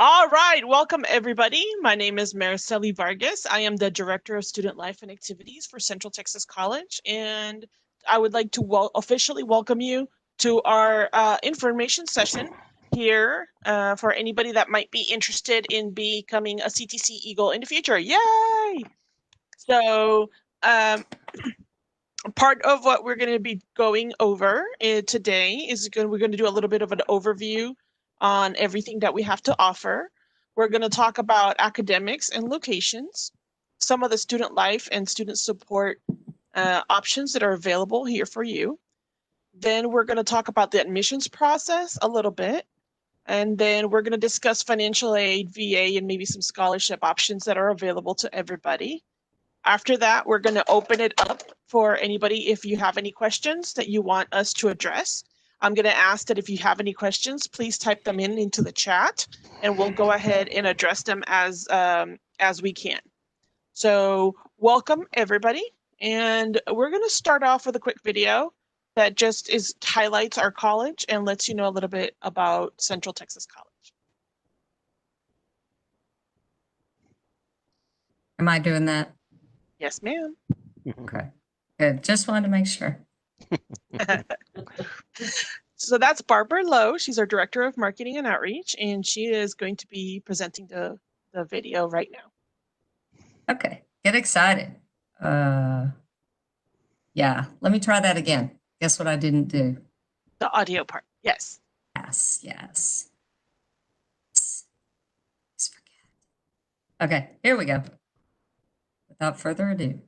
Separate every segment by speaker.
Speaker 1: All right, welcome everybody. My name is Mariceli Vargas. I am the Director of Student Life and Activities for Central Texas College, and I would like to officially welcome you to our information session here for anybody that might be interested in becoming a CTC Eagle in the future. Yay! So um, part of what we're going to be going over today is we're going to do a little bit of an overview on everything that we have to offer. We're going to talk about academics and locations, some of the student life and student support options that are available here for you. Then we're going to talk about the admissions process a little bit. And then we're going to discuss financial aid, VA, and maybe some scholarship options that are available to everybody. After that, we're going to open it up for anybody if you have any questions that you want us to address. I'm going to ask that if you have any questions, please type them into the chat, and we'll go ahead and address them as we can. So welcome everybody, and we're going to start off with a quick video that just highlights our college and lets you know a little bit about Central Texas College.
Speaker 2: Am I doing that?
Speaker 1: Yes, ma'am.
Speaker 2: Okay, good. Just wanted to make sure.
Speaker 1: So that's Barbara Lowe. She's our Director of Marketing and Outreach, and she is going to be presenting the video right now.
Speaker 2: Okay, get excited. Yeah, let me try that again. Guess what I didn't do?
Speaker 1: The audio part, yes.
Speaker 2: Yes. Okay, here we go. Without further ado.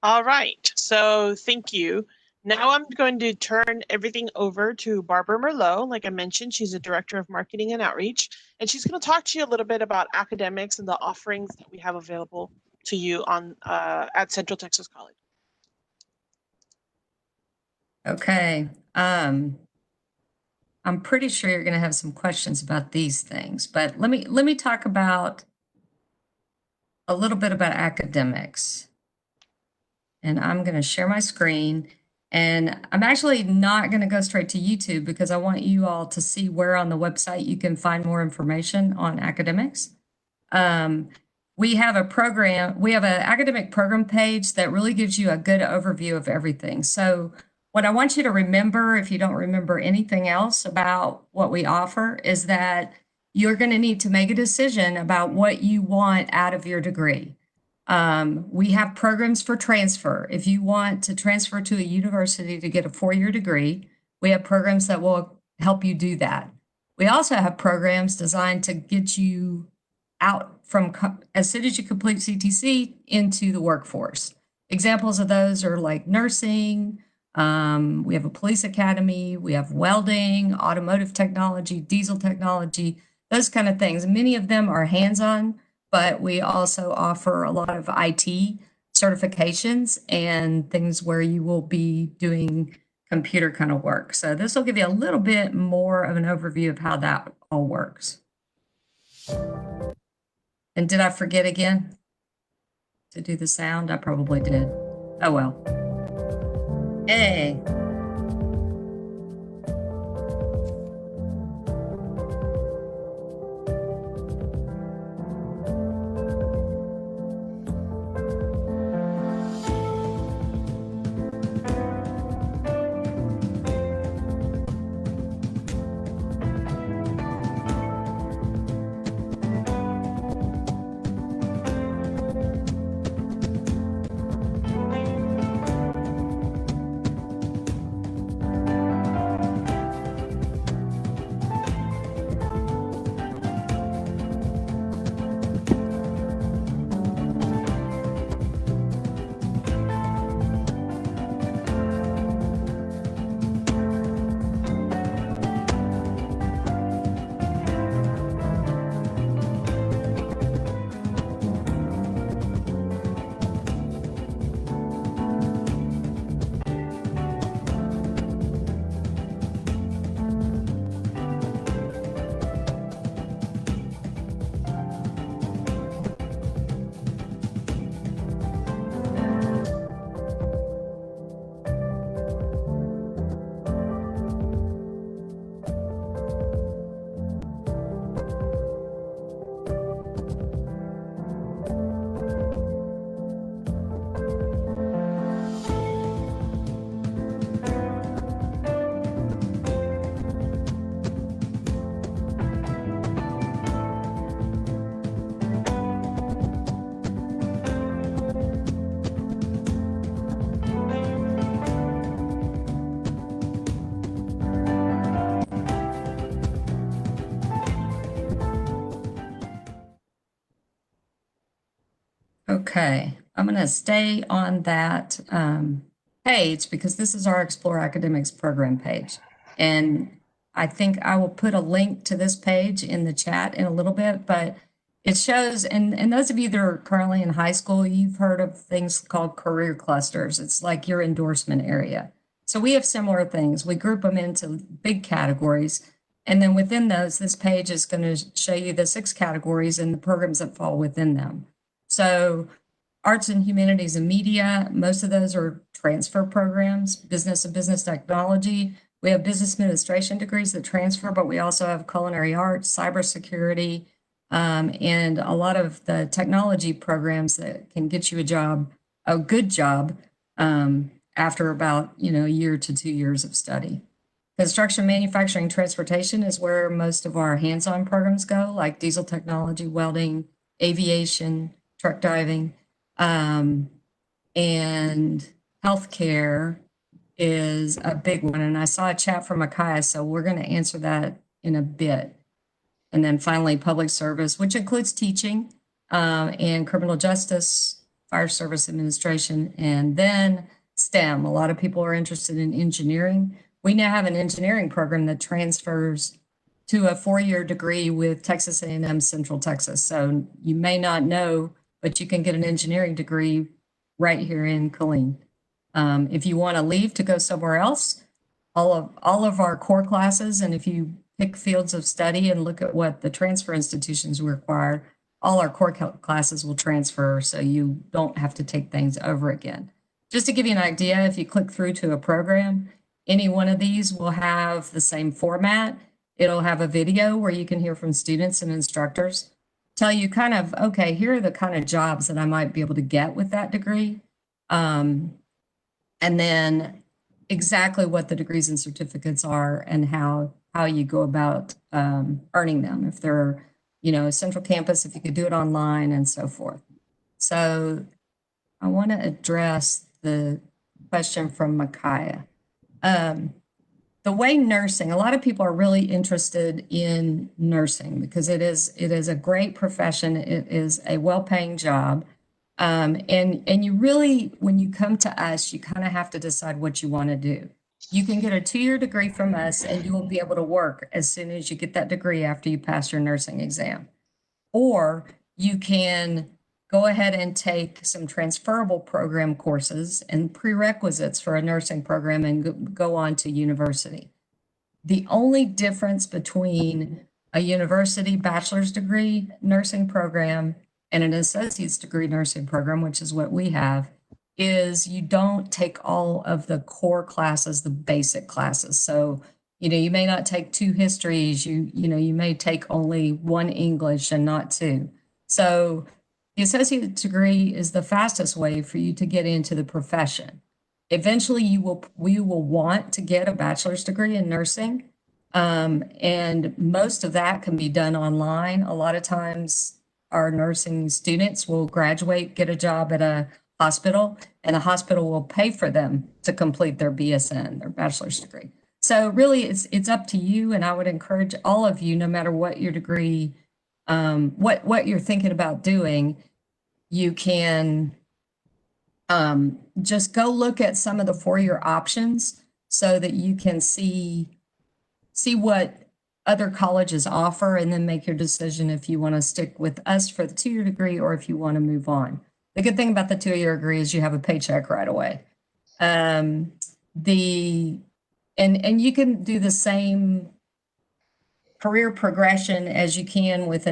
Speaker 1: All right, so thank you. Now I'm going to turn everything over to Barbara Merlot. Like I mentioned, she's a Director of Marketing and Outreach, and she's going to talk to you a little bit about academics and the offerings that we have available to you at Central Texas College.
Speaker 2: Okay, I'm pretty sure you're going to have some questions about these things, but let me talk about a little bit about academics. And I'm going to share my screen. And I'm actually not going to go straight to YouTube because I want you all to see where on the website you can find more information on academics. We have an academic program page that really gives you a good overview of everything. So what I want you to remember, if you don't remember anything else about what we offer, is that you're going to need to make a decision about what you want out of your degree. We have programs for transfer. If you want to transfer to a university to get a 4-year degree, we have programs that will help you do that. We also have programs designed to get you out from as soon as you complete CTC into the workforce. Examples of those are like nursing. We have a police academy. We have welding, automotive technology, diesel technology, those kind of things. Many of them are hands-on, but we also offer a lot of IT certifications and things where you will be doing computer kind of work. So this will give you a little bit more of an overview of how that all works. And did I forget again to do the sound? I probably did. Oh well. Hey. Okay, I'm going to stay on that page because this is our Explore Academics program page. And I think I will put a link to this page in the chat in a little bit, but it shows, and those of you that are currently in high school, you've heard of things called career clusters. It's like your endorsement area. So we have similar things. We group them into big categories. And then within those, this page is going to show you the 6 categories and the programs that fall within them. So arts and humanities and media, most of those are transfer programs, business and business technology. We have business administration degrees that transfer, but we also have culinary arts, cybersecurity, and a lot of the technology programs that can get you a job, a good job, after about, a year to 2 years of study. Construction, manufacturing, transportation is where most of our hands-on programs go, like diesel technology, welding, aviation, truck driving, and healthcare is a big one. And I saw a chat from Akaya, so we're going to answer that in a bit. And then finally, public service, which includes teaching and criminal justice, fire service administration, and then STEM. A lot of people are interested in engineering. We now have an engineering program that transfers to a 4-year degree with Texas A&M Central Texas. So you may not know, but you can get an engineering degree right here in Killeen. If you want to leave to go somewhere else, all of our core classes, and if you pick fields of study and look at what the transfer institutions require, all our core classes will transfer, so you don't have to take things over again. Just to give you an idea, if you click through to a program, any one of these will have the same format. It'll have a video where you can hear from students and instructors, tell you kind of, okay, here are the kind of jobs that I might be able to get with that degree. And then exactly what the degrees and certificates are and how you go about earning them. If they're, central campus, if you could do it online and so forth. So I want to address the question from Micaiah. The way nursing, a lot of people are really interested in nursing because it is a great profession. It is a well-paying job. And you really, when you come to us, you kind of have to decide what you want to do. You can get a 2-year degree from us and you will be able to work as soon as you get that degree after you pass your nursing exam. Or you can go ahead and take some transferable program courses and prerequisites for a nursing program and go on to university. The only difference between a university bachelor's degree nursing program and an associate's degree nursing program, which is what we have, is you don't take all of the core classes, the basic classes. So, you may not take 2 histories, you may take only 1 English and not 2. So the associate degree is the fastest way for you to get into the profession. Eventually, we will want to get a bachelor's degree in nursing, and most of that can be done online. A lot of times, our nursing students will graduate, get a job at a hospital, and the hospital will pay for them to complete their BSN, their bachelor's degree. So really, it's up to you, and I would encourage all of you, no matter what your degree, what you're thinking about doing, you can just go look at some of the 4-year options so that you can see what other colleges offer and then make your decision if you want to stick with us for the 2-year degree or if you want to move on. The good thing about the 2-year degree is you have a paycheck right away. The and you can do the same career progression as you can with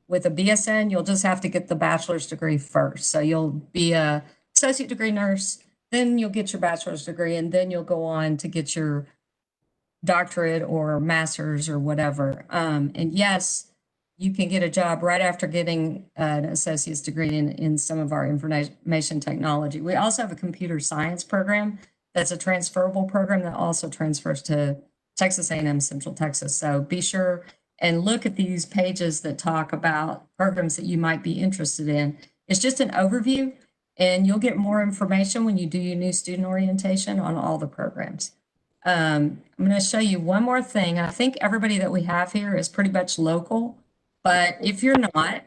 Speaker 2: with a BSN. You'll just have to get the bachelor's degree first. So you'll be a associate degree nurse, then you'll get your bachelor's degree, and then you'll go on to get your doctorate or master's or whatever. And yes, you can get a job right after getting an associate's degree in some of our information technology. We also have a computer science program that's a transferable program that also transfers to Texas A&M Central Texas. So be sure and look at these pages that talk about programs that you might be interested in. It's just an overview, and you'll get more information when you do your new student orientation on all the programs. I'm going to show you one more thing. I think everybody that we have here is pretty much local, but if you're not,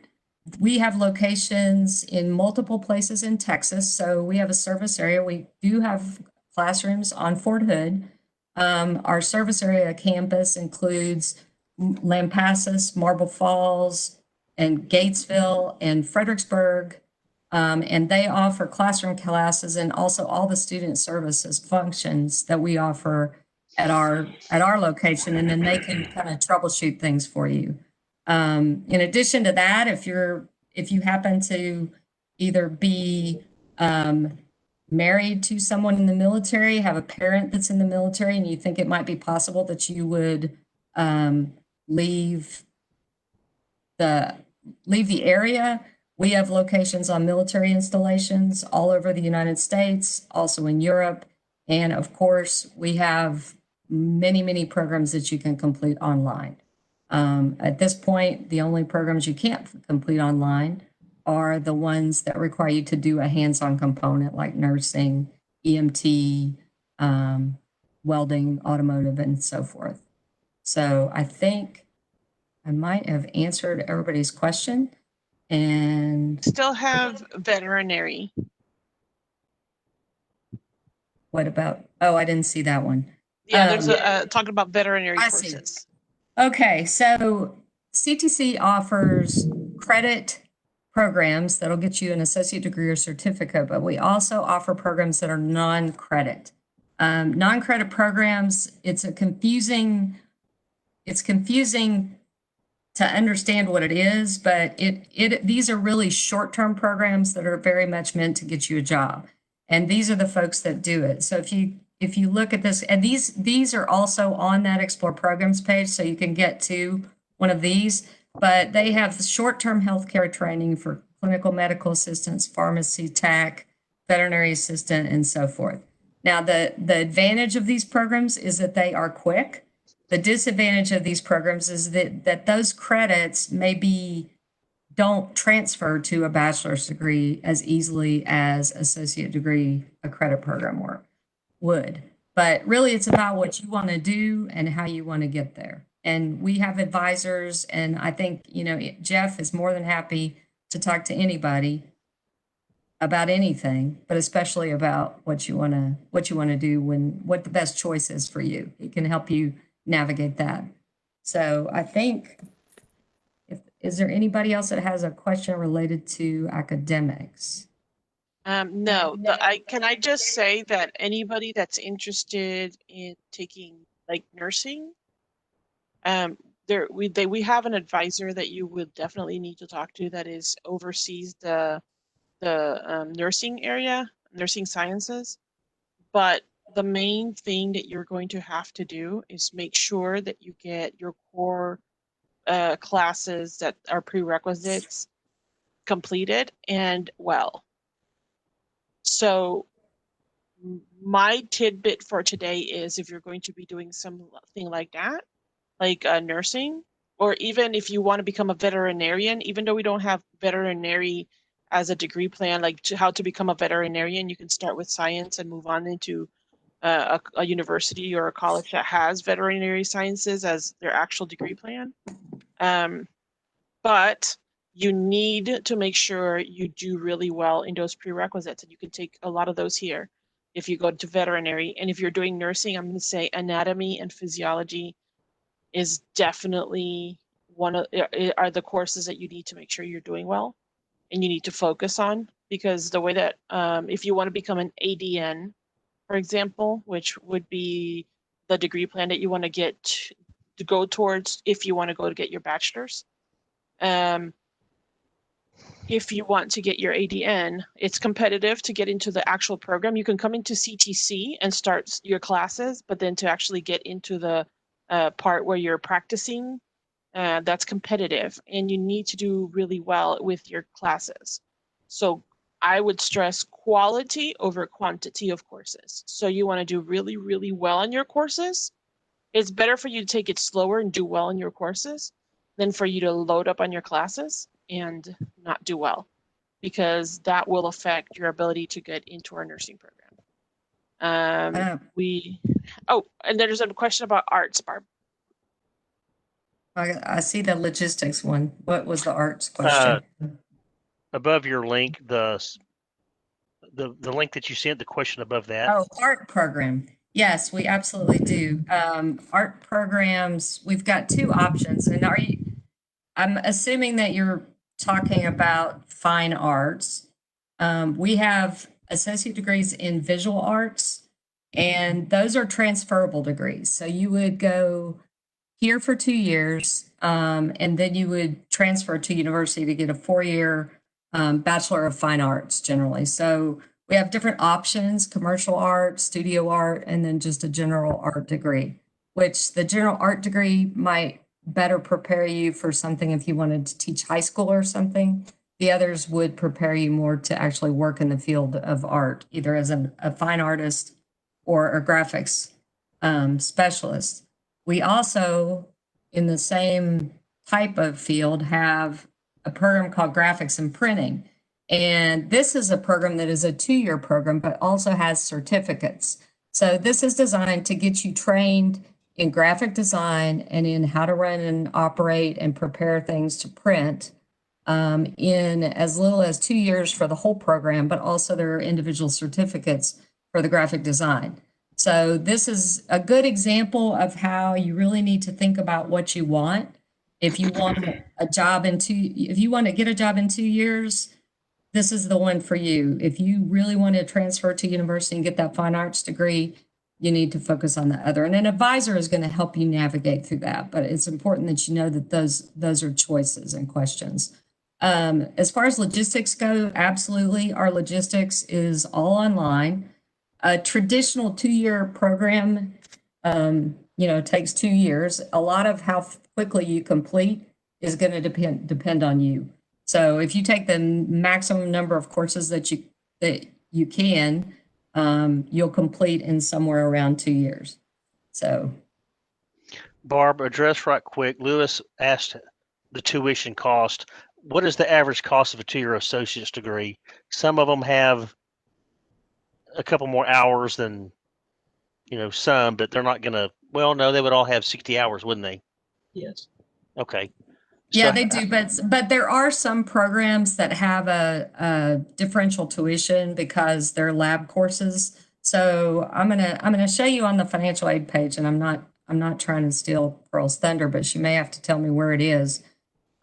Speaker 2: we have locations in multiple places in Texas. So we have a service area. We do have classrooms on Fort Hood. Our service area campus includes Lampasas, Marble Falls, and Gatesville and Fredericksburg. And they offer classroom classes and also all the student services functions that we offer at our location, and then they can kind of troubleshoot things for you. In addition to that, if you happen to either be married to someone in the military, have a parent that's in the military, and you think it might be possible that you would leave the area, we have locations on military installations all over the United States, also in Europe. And of course, we have many, many programs that you can complete online. At this point, the only programs you can't complete online are the ones that require you to do a hands-on component like nursing, EMT, welding, automotive, and so forth. So I think I might have answered everybody's question. And
Speaker 1: Still have veterinary.
Speaker 2: what about, oh, I didn't see that one.
Speaker 1: Yeah, there's talking about veterinary
Speaker 2: I
Speaker 1: courses.
Speaker 2: see. Okay, so CTC offers credit programs that'll get you an associate degree or certificate, but we also offer programs that are non-credit. Non-credit programs, it's confusing to understand what it is, but these are really short-term programs that are very much meant to get you a job. And these are the folks that do it. So if you look at this, and these are also on that Explore Programs page, so you can get to one of these, but they have short-term healthcare training for clinical medical assistants, pharmacy tech, veterinary assistant, and so forth. Now, the advantage of these programs is that they are quick. The disadvantage of these programs is that those credits maybe don't transfer to a bachelor's degree as easily as associate degree accredited program work would. But really, it's about what you want to do and how you want to get there. And we have advisors, and I think, Jeff is more than happy to talk to anybody about anything, but especially about what you want to do what the best choice is for you. He can help you navigate that. So I think, is there anybody else that has a question related to academics?
Speaker 1: No, can I just say that anybody that's interested in taking like nursing, we have an advisor that you would definitely need to talk to that oversees the nursing area, nursing sciences. But the main thing that you're going to have to do is make sure that you get your core classes that are prerequisites completed and well. So my tidbit for today is if you're going to be doing something like that, like nursing, or even if you want to become a veterinarian, even though we don't have veterinary as a degree plan, like how to become a veterinarian, you can start with science and move on into a university or a college that has veterinary sciences as their actual degree plan. But you need to make sure you do really well in those prerequisites, and you can take a lot of those here if you go to veterinary. And if you're doing nursing, I'm going to say anatomy and physiology is definitely are the courses that you need to make sure you're doing well and you need to focus on, because the way that if you want to become an ADN, for example, which would be the degree plan that you want to get to go towards if you want to go to get your bachelor's. If you want to get your ADN, it's competitive to get into the actual program. You can come into CTC and start your classes, but then to actually get into the part where you're practicing, that's competitive, and you need to do really well with your classes. So I would stress quality over quantity of courses. So you want to do really, really well in your courses. It's better for you to take it slower and do well in your courses than for you to load up on your classes and not do well, because that will affect your ability to get into our nursing program. And there's a question about arts, Barb.
Speaker 2: I see the logistics one. What was the arts question?
Speaker 3: Above your link, the link that you sent, the question above that.
Speaker 2: Oh, art program. Yes, we absolutely do. Art programs, we've got two options. And I'm assuming that you're talking about fine arts. We have associate degrees in visual arts, and those are transferable degrees. So you would go here for 2 years, and then you would transfer to university to get a 4-year Bachelor of Fine Arts generally. So we have different options: commercial art, studio art, and then just a general art degree, which the general art degree might better prepare you for something if you wanted to teach high school or something. The others would prepare you more to actually work in the field of art, either as a fine artist or a graphics specialist. We also, in the same type of field, have a program called graphics and printing. And this is a program that is a 2-year program, but also has certificates. So this is designed to get you trained in graphic design and in how to run and operate and prepare things to print in as little as 2 years for the whole program, but also there are individual certificates for the graphic design. So this is a good example of how you really need to think about what you want. If you want if you want to get a job in 2 years, this is the one for you. If you really want to transfer to university and get that fine arts degree, you need to focus on the other. And an advisor is going to help you navigate through that. But it's important that you know that those are choices and questions. As far as logistics go, absolutely. Our logistics is all online. A traditional 2-year program, takes 2 years. A lot of how quickly you complete is going to depend on you. So if you take the maximum number of courses that you can, you'll complete in somewhere around 2 years. So,
Speaker 3: Barb, address right quick. Lewis asked the tuition cost. What is the average cost of a 2-year associate's degree? Some of them have a couple more hours than, some, but they're not going to, well, no, they would all have 60 hours, wouldn't they?
Speaker 4: Yes.
Speaker 3: Okay.
Speaker 2: yeah,
Speaker 3: So,
Speaker 2: they do, but there are some programs that have a differential tuition because they're lab courses. So I'm gonna show you on the financial aid page, and I'm not trying to steal Pearl's thunder, but she may have to tell me where it is.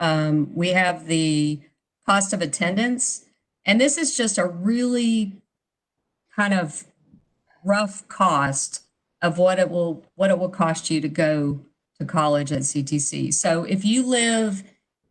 Speaker 2: We have the cost of attendance, and this is just a really kind of rough cost of what it will cost you to go to college at CTC. So if you live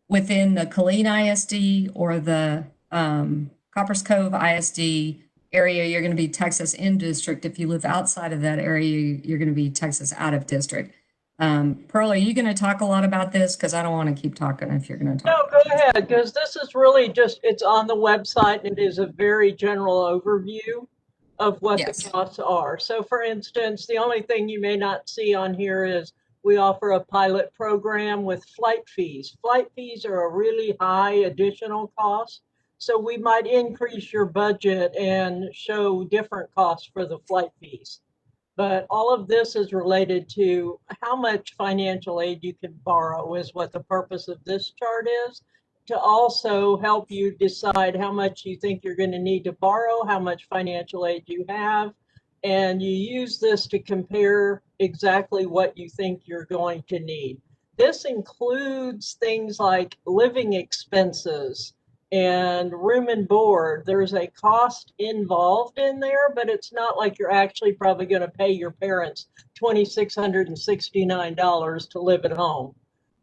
Speaker 2: within the Killeen ISD or the Coppers Cove ISD area, you're going to be Texas in district. If you live outside of that area, you're going to be Texas out of district. Pearl, are you going to talk a lot about this? Because I don't want to keep talking if you're going to talk.
Speaker 4: No, go ahead, because this is really just, it's on the website and it is a very general overview of what
Speaker 2: Yes.
Speaker 4: the costs are. So for instance, the only thing you may not see on here is we offer a pilot program with flight fees. Flight fees are a really high additional cost. So we might increase your budget and show different costs for the flight fees. But all of this is related to how much financial aid you can borrow is what the purpose of this chart is, to also help you decide how much you think you're going to need to borrow, how much financial aid you have, and you use this to compare exactly what you think you're going to need. This includes things like living expenses and room and board. There's a cost involved in there, but it's not like you're actually probably going to pay your parents $2,669 to live at home.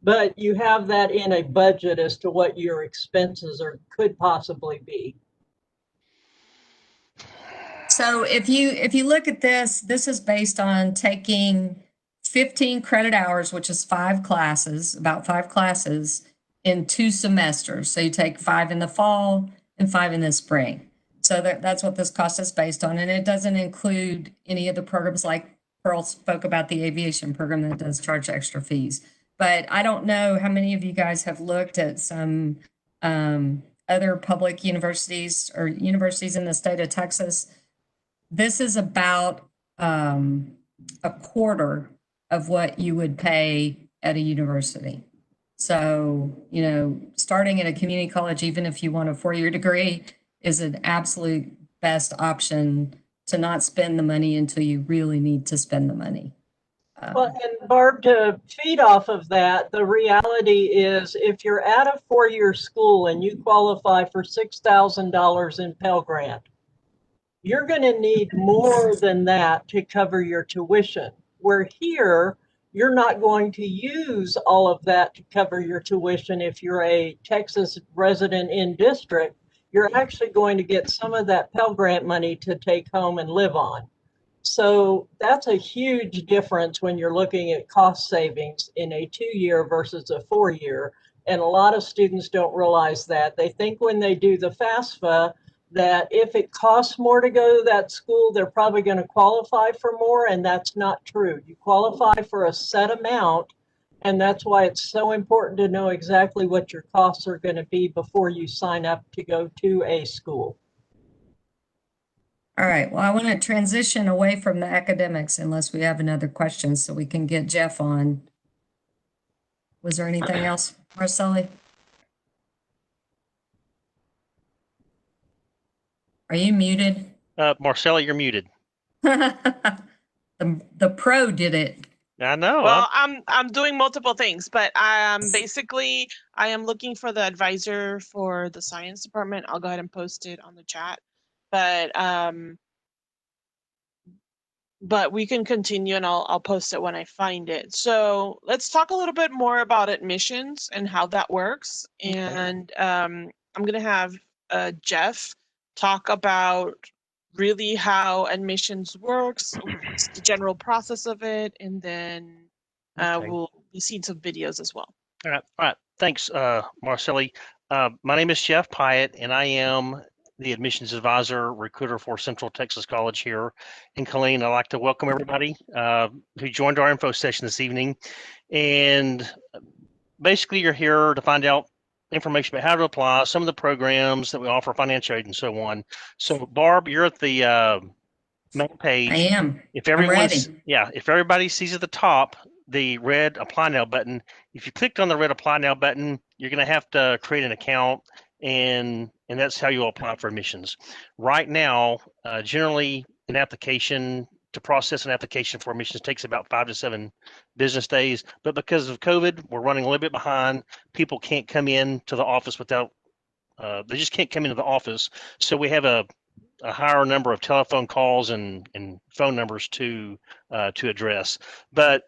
Speaker 4: But you have that in a budget as to what your expenses are could possibly be.
Speaker 2: So if you look at this is based on taking 15 credit hours, which is 5 classes, about 5 classes in 2 semesters. So you take 5 in the fall and 5 in the spring. So that's what this cost is based on. And it doesn't include any of the programs like Pearl spoke about, the aviation program that does charge extra fees. But I don't know how many of you guys have looked at some other public universities or universities in the state of Texas. This is about a quarter of what you would pay at a university. So, starting at a community college, even if you want a 4-year degree, is an absolute best option to not spend the money until you really need to spend the money.
Speaker 4: Well, and Barb, to feed off of that, the reality is if you're at a 4-year school and you qualify for $6,000 in Pell Grant, you're going to need more than that to cover your tuition. Where here, you're not going to use all of that to cover your tuition if you're a Texas resident in district. You're actually going to get some of that Pell Grant money to take home and live on. So that's a huge difference when you're looking at cost savings in a 2-year versus a 4-year. And a lot of students don't realize that. They think when they do the FAFSA that if it costs more to go to that school, they're probably going to qualify for more. And that's not true. You qualify for a set amount. And that's why it's so important to know exactly what your costs are going to be before you sign up to go to a school.
Speaker 2: All right, well, I want to transition away from the academics unless we have another question so we can get Jeff on. Was there anything else, Marcelli? Are you muted?
Speaker 3: Marcella, you're muted.
Speaker 2: The pro did it.
Speaker 3: I know.
Speaker 1: Well, I'm doing multiple things, but basically I am looking for the advisor for the science department. I'll go ahead and post it on the chat. But we can continue and I'll post it when I find it. So let's talk a little bit more about admissions and how that works.
Speaker 4: Okay.
Speaker 1: And I'm going to have Jeff talk about really how admissions works, what's the general process of it, and then
Speaker 3: Okay.
Speaker 1: we'll see some videos as well.
Speaker 3: All right. Thanks, Marcelli. My name is Jeff Pyatt, and I am the admissions advisor, recruiter for Central Texas College here in Killeen. I'd like to welcome everybody who joined our info session this evening. And basically, you're here to find out information about how to apply, some of the programs that we offer, financial aid, and so on. So, Barb, you're at the main page.
Speaker 2: I am.
Speaker 3: If
Speaker 2: I'm
Speaker 3: everyone's,
Speaker 2: ready.
Speaker 3: yeah, if everybody sees at the top the red Apply Now button, if you clicked on the red Apply Now button, you're going to have to create an account, and that's how you'll apply for admissions. Right now, generally, an application to process an application for admissions takes about 5 to 7 business days. But because of COVID, we're running a little bit behind. People can't come in to the office without, they just can't come into the office. So we have a higher number of telephone calls and phone numbers to address. But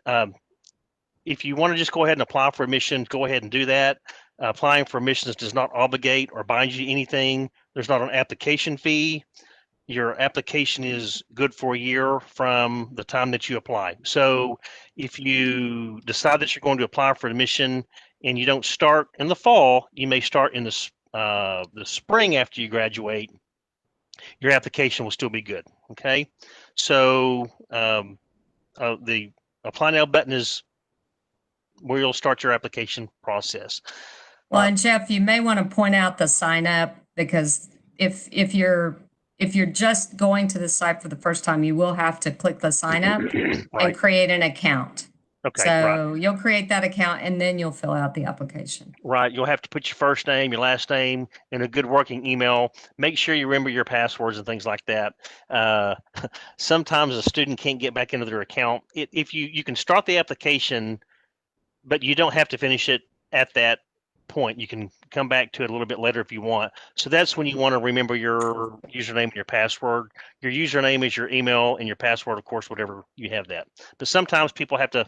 Speaker 3: if you want to just go ahead and apply for admissions, go ahead and do that. Applying for admissions does not obligate or bind you to anything. There's not an application fee. Your application is good for a year from the time that you apply. So if you decide that you're going to apply for admission and you don't start in the fall, you may start in the spring after you graduate. Your application will still be good. Okay. So the Apply Now button is where you'll start your application process.
Speaker 2: Well, and Jeff, you may want to point out the sign up, because if you're just going to the site for the first time, you will have to click the sign up
Speaker 3: Right.
Speaker 2: and create an account.
Speaker 3: Okay.
Speaker 2: So
Speaker 3: Right.
Speaker 2: you'll create that account and then you'll fill out the application.
Speaker 3: Right. You'll have to put your first name, your last name, and a good working email. Make sure you remember your passwords and things like that. Sometimes a student can't get back into their account. If you can start the application, but you don't have to finish it at that point. You can come back to it a little bit later if you want. So that's when you want to remember your username and your password. Your username is your email, and your password, of course, whatever you have that. But sometimes people have to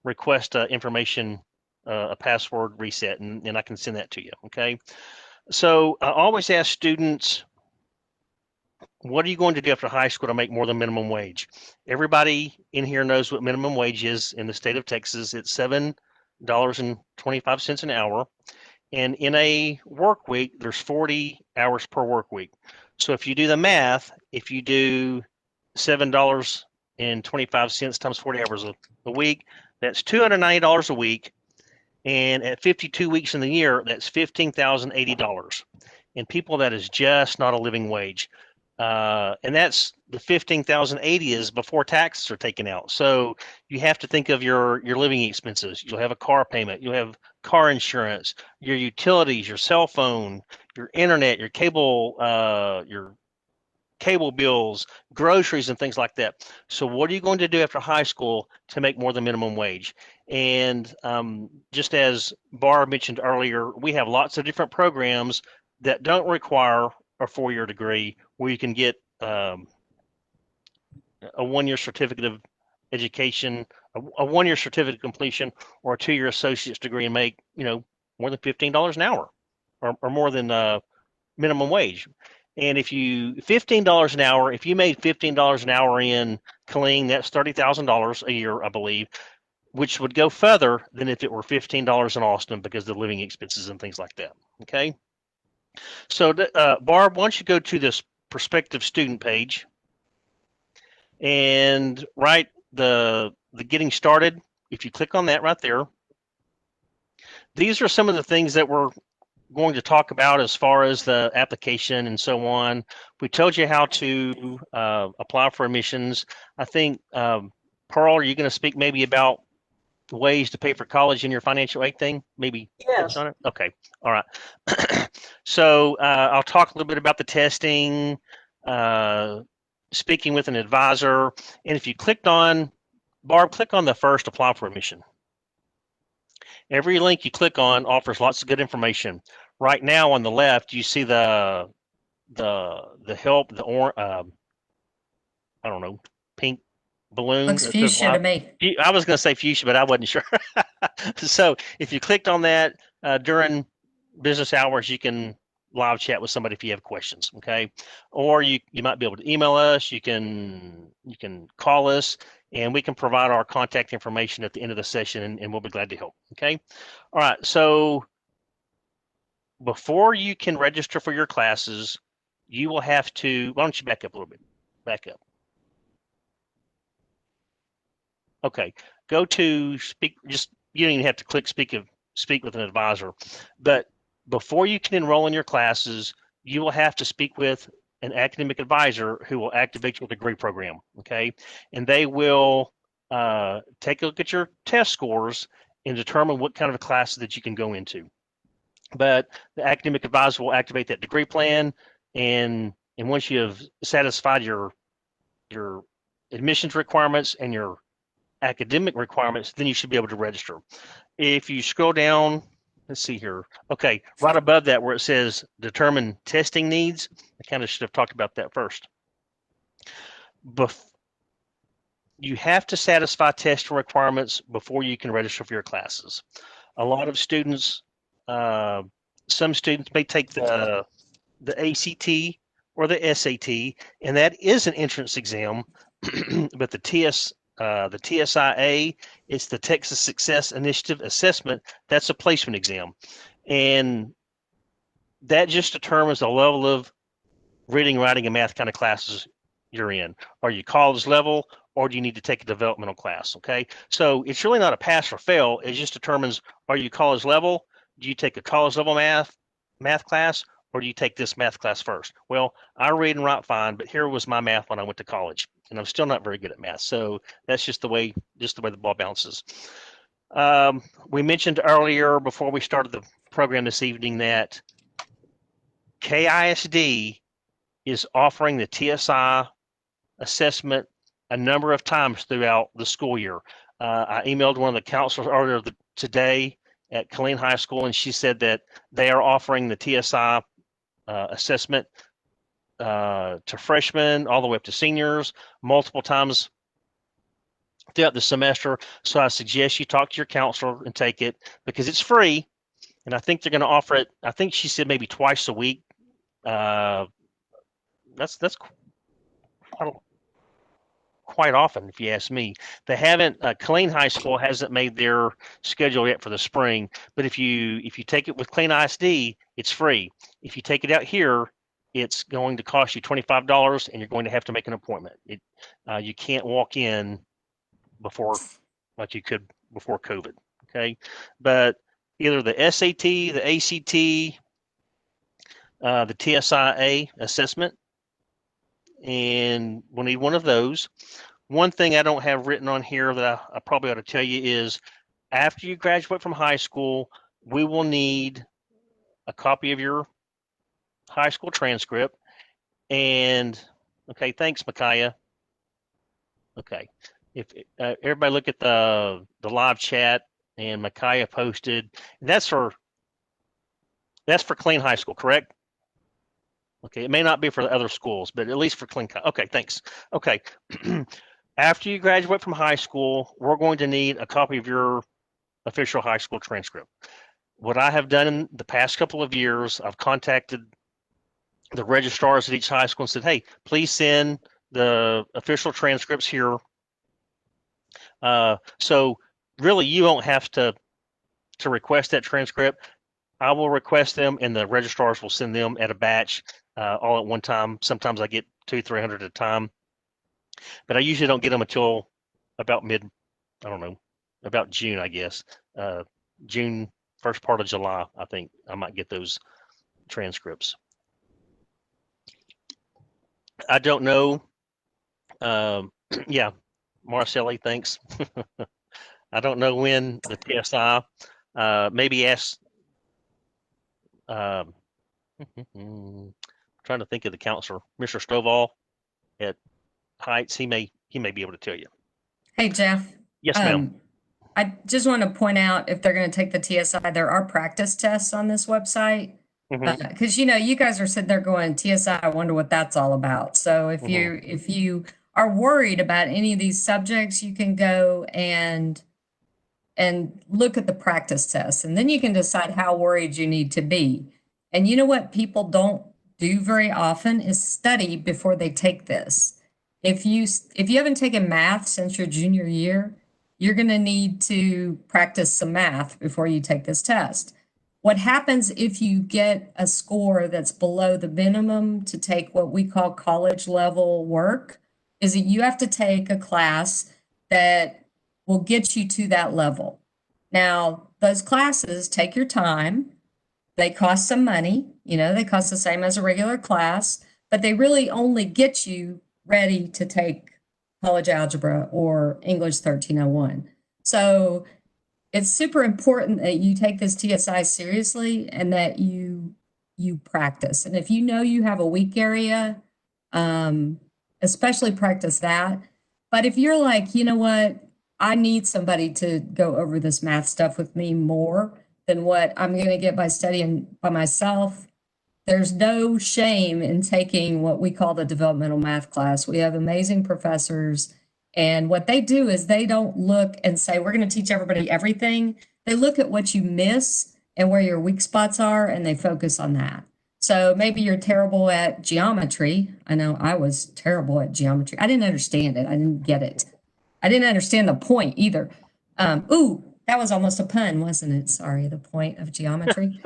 Speaker 3: request information, a password reset, and I can send that to you. Okay. So I always ask students, what are you going to do after high school to make more than minimum wage? Everybody in here knows what minimum wage is in the state of Texas. It's $7.25 an hour. And in a work week, there's 40 hours per work week. So if you do the math, if you do $7.25 times 40 hours a week, that's $290 a week. And at 52 weeks in the year, that's $15,080. And people, that is just not a living wage. And that's the $15,080 is before taxes are taken out. So you have to think of your living expenses. You'll have a car payment, you'll have car insurance, your utilities, your cell phone, your internet, your cable bills, groceries, and things like that. So what are you going to do after high school to make more than minimum wage? And just as Barb mentioned earlier, we have lots of different programs that don't require a 4-year degree, where you can get a 1-year certificate of education, a 1-year certificate of completion, or a 2-year associate's degree, and make more than $15 an hour, or more than minimum wage. And if you $15 an hour, if you made $15 an hour in Killeen, that's $30,000 a year, I believe, which would go further than if it were $15 in Austin, because of the living expenses and things like that. Okay. So, Barb, why don't you go to this prospective student page and write the getting started. If you click on that right there, these are some of the things that we're going to talk about as far as the application and so on. We told you how to apply for admissions. I think, Pearl, are you going to speak maybe about ways to pay for college in your financial aid thing? Maybe
Speaker 4: Yes.
Speaker 3: touch on it? Okay. All right. So I'll talk a little bit about the testing, speaking with an advisor. And if you clicked on, Barb, click on the first apply for admission. Every link you click on offers lots of good information. Right now on the left, you see the help, I don't know, pink balloon.
Speaker 2: Looks fuchsia to me.
Speaker 3: I was going to say fuchsia, but I wasn't sure. So if you clicked on that during business hours, you can live chat with somebody if you have questions. Okay. Or you might be able to email us. You can call us, and we can provide our contact information at the end of the session, and we'll be glad to help. Okay. All right. So before you can register for your classes, you will have to, why don't you back up a little bit? Back up. Okay, go to speak, just, you don't even have to click speak with an advisor, but before you can enroll in your classes, you will have to speak with an academic advisor who will activate your degree program, okay? And they will take a look at your test scores and determine what kind of classes that you can go into. But the academic advisor will activate that degree plan, and once you have satisfied your admissions requirements and your academic requirements, then you should be able to register. If you scroll down, let's see here. Okay, right above that where it says determine testing needs, I kind of should have talked about that first. You have to satisfy testing requirements before you can register for your classes. A lot of students, some students may take the ACT or the SAT, and that is an entrance exam, but the TSIA, it's the Texas Success Initiative Assessment, that's a placement exam. And that just determines the level of reading, writing, and math kind of classes you're in. Are you college level, or do you need to take a developmental class, okay? So it's really not a pass or fail, it just determines, are you college level? Do you take a college level math class, or do you take this math class first? Well, I read and write fine, but here was my math when I went to college, and I'm still not very good at math. So that's just the way the ball bounces. We mentioned earlier before we started the program this evening that KISD is offering the TSI assessment a number of times throughout the school year. I emailed one of the counselors earlier today at Killeen High School, and she said that they are offering the TSI assessment to freshmen all the way up to seniors multiple times throughout the semester. So I suggest you talk to your counselor and take it because it's free, and I think they're going to offer it. I think she said maybe twice a week. That's quite often, if you ask me. They haven't. Killeen High School hasn't made their schedule yet for the spring. But if you take it with Killeen ISD, it's free. If you take it out here, it's going to cost you $25, and you're going to have to make an appointment. You can't walk in before like you could before COVID. Okay, but either the SAT, the ACT, the TSIA assessment, and we'll need one of those. One thing I don't have written on here that I probably ought to tell you is after you graduate from high school, we will need a copy of your high school transcript. And okay, thanks, Micaiah. Okay, if everybody look at the live chat, and Micaiah posted, that's for Killeen High School, correct? Okay, it may not be for the other schools, but at least for Killeen. Okay, thanks. Okay, after you graduate from high school, we're going to need a copy of your official high school transcript. What I have done in the past couple of years, I've contacted the registrars at each high school and said, hey, please send the official transcripts here. So really, you don't have to request that transcript. I will request them, and the registrars will send them at a batch all at one time. Sometimes I get 200-300 at a time, but I usually don't get them until about about June, I guess. June, first part of July, I think I might get those transcripts. I don't know. Yeah, Marcelli, thanks. I don't know when the TSI, maybe ask, trying to think of the counselor, Mr. Stovall at Heights. He may be able to tell you.
Speaker 2: Hey, Jeff.
Speaker 3: Yes, ma'am.
Speaker 2: I just want to point out, if they're going to take the TSI, there are practice tests on this website. Because you guys are sitting there going, TSI, I wonder what that's all about. So if you are worried about any of these subjects, you can go and look at the practice tests, and then you can decide how worried you need to be. And you know what people don't do very often is study before they take this. If you haven't taken math since your junior year, you're going to need to practice some math before you take this test. What happens if you get a score that's below the minimum to take what we call college level work is that you have to take a class that will get you to that level. Now, those classes take your time. They cost some money, they cost the same as a regular class, but they really only get you ready to take college algebra or English 1301. So it's super important that you take this TSI seriously and that you practice. And if you know you have a weak area, especially practice that. But if you're like, you know what, I need somebody to go over this math stuff with me more than what I'm going to get by studying by myself, there's no shame in taking what we call the developmental math class. We have amazing professors, and what they do is they don't look and say, we're going to teach everybody everything. They look at what you miss and where your weak spots are, and they focus on that. So maybe you're terrible at geometry. I know I was terrible at geometry. I didn't understand it. I didn't get it. I didn't understand the point either. Ooh, that was almost a pun, wasn't it? Sorry, the point of geometry.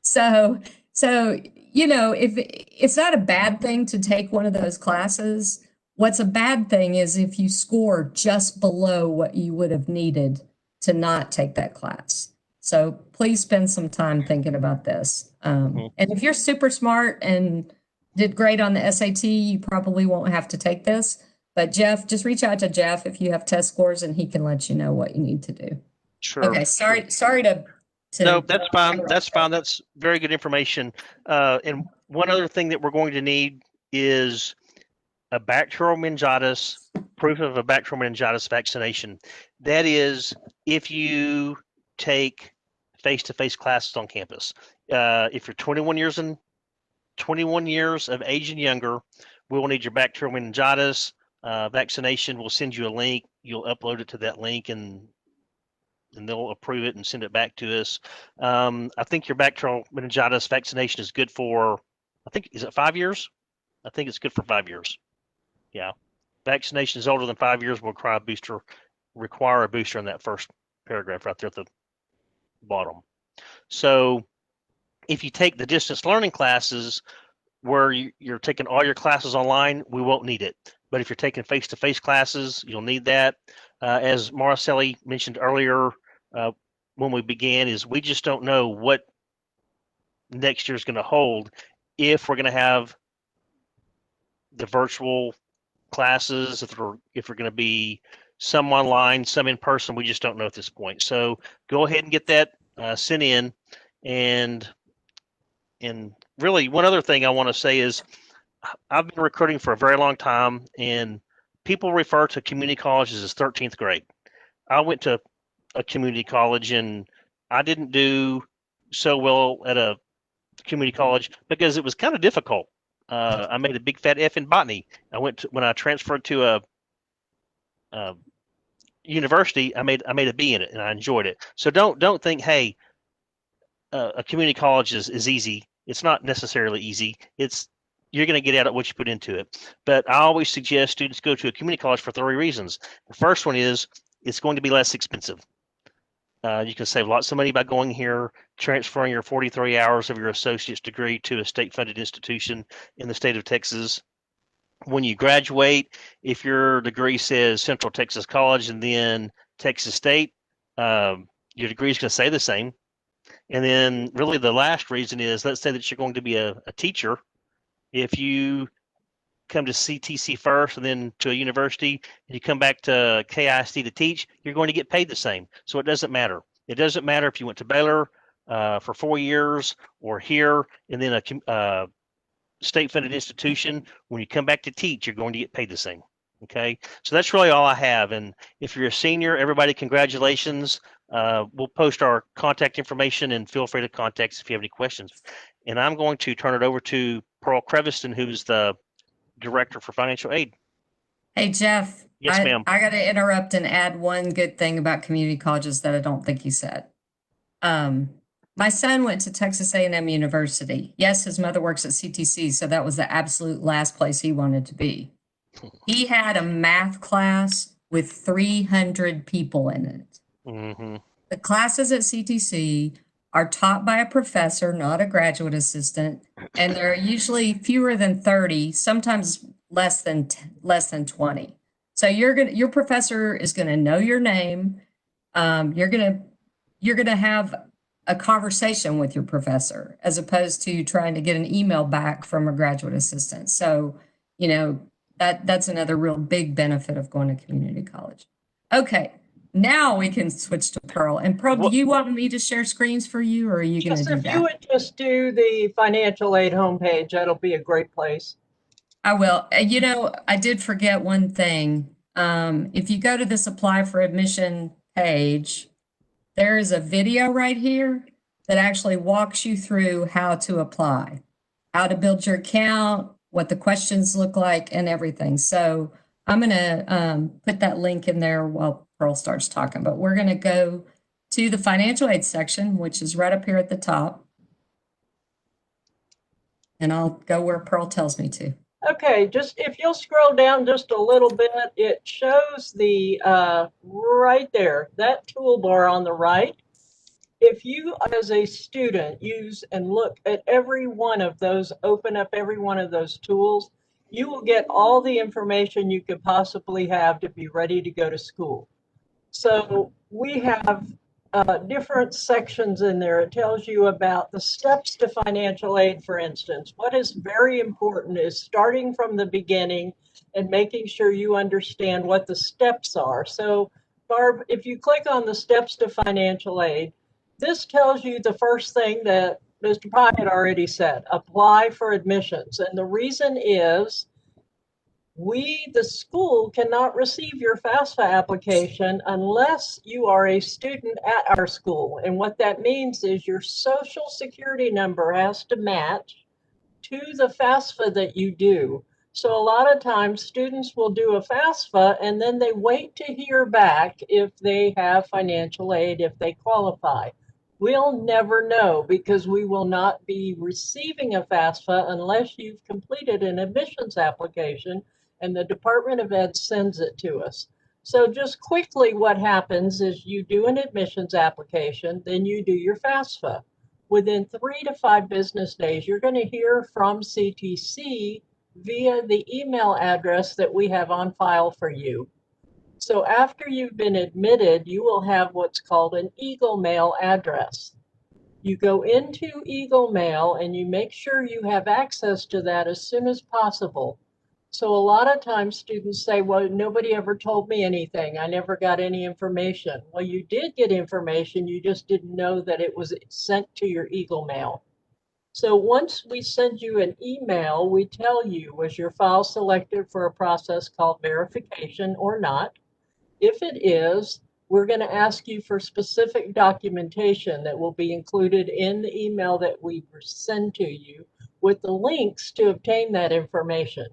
Speaker 2: So, if it's not a bad thing to take one of those classes, what's a bad thing is if you score just below what you would have needed to not take that class. So please spend some time thinking about this. And if you're super smart and did great on the SAT, you probably won't have to take this. But Jeff, just reach out to Jeff if you have test scores and he can let you know what you need to do.
Speaker 3: Sure.
Speaker 2: Okay, sorry to
Speaker 3: No, that's fine. That's fine. That's very good information. And one other thing that we're going to need is a bacterial meningitis, proof of a bacterial meningitis vaccination. That is, if you take face-to-face classes on campus. If you're 21 years of age and younger, we will need your bacterial meningitis vaccination. We'll send you a link. You'll upload it to that link and they'll approve it and send it back to us. I think your bacterial meningitis vaccination is good for, is it 5 years? I think it's good for 5 years. Yeah. Vaccination is older than 5 years will require a booster in that first paragraph right there at the bottom. So if you take the distance learning classes where you're taking all your classes online, we won't need it. But if you're taking face-to-face classes, you'll need that. As Marcelli mentioned earlier, when we began, is we just don't know what next year is going to hold if we're going to have the virtual classes, if we're going to be some online, some in person. We just don't know at this point. So go ahead and get that sent in. And really, one other thing I want to say is I've been recruiting for a very long time, and people refer to community colleges as 13th grade. I went to a community college, and I didn't do so well at a community college because it was kind of difficult. I made a big fat F in botany. When I transferred to a university, I made a B in it, and I enjoyed it. So don't think, hey, a community college is easy. It's not necessarily easy. You're going to get out of what you put into it. But I always suggest students go to a community college for 3 reasons. The first one is it's going to be less expensive. You can save lots of money by going here, transferring your 43 hours of your associate's degree to a state-funded institution in the state of Texas. When you graduate, if your degree says Central Texas College and then Texas State, your degree is going to stay the same. And then really the last reason is, let's say that you're going to be a teacher. If you come to CTC first and then to a university, and you come back to KISD to teach, you're going to get paid the same. So it doesn't matter. It doesn't matter if you went to Baylor for 4 years or here and then a state-funded institution. When you come back to teach, you're going to get paid the same. Okay, so that's really all I have. And if you're a senior, everybody, congratulations. We'll post our contact information and feel free to contact us if you have any questions. And I'm going to turn it over to Pearl Creviston, who's the Director for Financial Aid.
Speaker 2: Hey, Jeff.
Speaker 3: Yes, ma'am.
Speaker 2: I got to interrupt and add one good thing about community colleges that I don't think you said. My son went to Texas A&M University. Yes, his mother works at CTC, so that was the absolute last place he wanted to be. He had a math class with 300 people in it.
Speaker 3: Mm-hmm.
Speaker 2: The classes at CTC are taught by a professor, not a graduate assistant, and there are usually fewer than 30, sometimes less than 20. So your professor is gonna know your name. You're gonna have a conversation with your professor as opposed to trying to get an email back from a graduate assistant. So, that's another real big benefit of going to community college. Okay, now we can switch to Pearl. And Pearl, do you want me to share screens for you, or are you going to
Speaker 4: Just
Speaker 2: do
Speaker 4: if you
Speaker 2: that?
Speaker 4: would just do the financial aid homepage, that'll be a great place.
Speaker 2: I will. I did forget one thing. If you go to this apply for admission page, there is a video right here that actually walks you through how to apply, how to build your account, what the questions look like, and everything. So I'm going to put that link in there while Pearl starts talking. But we're going to go to the financial aid section, which is right up here at the top. And I'll go where Pearl tells me to.
Speaker 4: Okay, just if you'll scroll down just a little bit, it shows the right there, that toolbar on the right. If you as a student use and look at every one of those, open up every one of those tools, you will get all the information you could possibly have to be ready to go to school. So we have different sections in there. It tells you about the steps to financial aid, for instance. What is very important is starting from the beginning and making sure you understand what the steps are. So Barb, if you click on the steps to financial aid, this tells you the first thing that Mr. Pye had already said, apply for admissions. And the reason is we, the school, cannot receive your FAFSA application unless you are a student at our school. And what that means is your social security number has to match to the FAFSA that you do. So a lot of times students will do a FAFSA and then they wait to hear back if they have financial aid, if they qualify. We'll never know because we will not be receiving a FAFSA unless you've completed an admissions application and the Department of Ed sends it to us. So just quickly, what happens is you do an admissions application, then you do your FAFSA. Within 3 to 5 business days, you're going to hear from CTC via the email address that we have on file for you. So after you've been admitted, you will have what's called an Eagle Mail address. You go into Eagle Mail and you make sure you have access to that as soon as possible. So a lot of times students say, well, nobody ever told me anything. I never got any information. Well, you did get information. You just didn't know that it was sent to your Eagle Mail. So once we send you an email, we tell you, was your file selected for a process called verification or not? If it is, we're going to ask you for specific documentation that will be included in the email that we send to you with the links to obtain that information.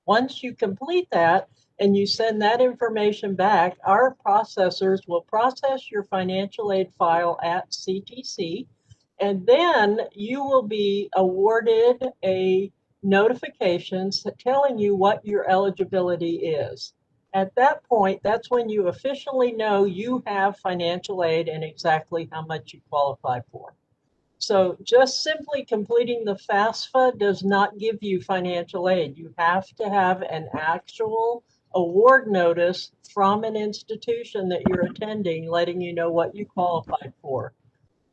Speaker 4: Once you complete that and you send that information back, our processors will process your financial aid file at CTC, and then you will be awarded a notification telling you what your eligibility is. At that point, that's when you officially know you have financial aid and exactly how much you qualify for. So just simply completing the FAFSA does not give you financial aid. You have to have an actual award notice from an institution that you're attending, letting you know what you qualified for.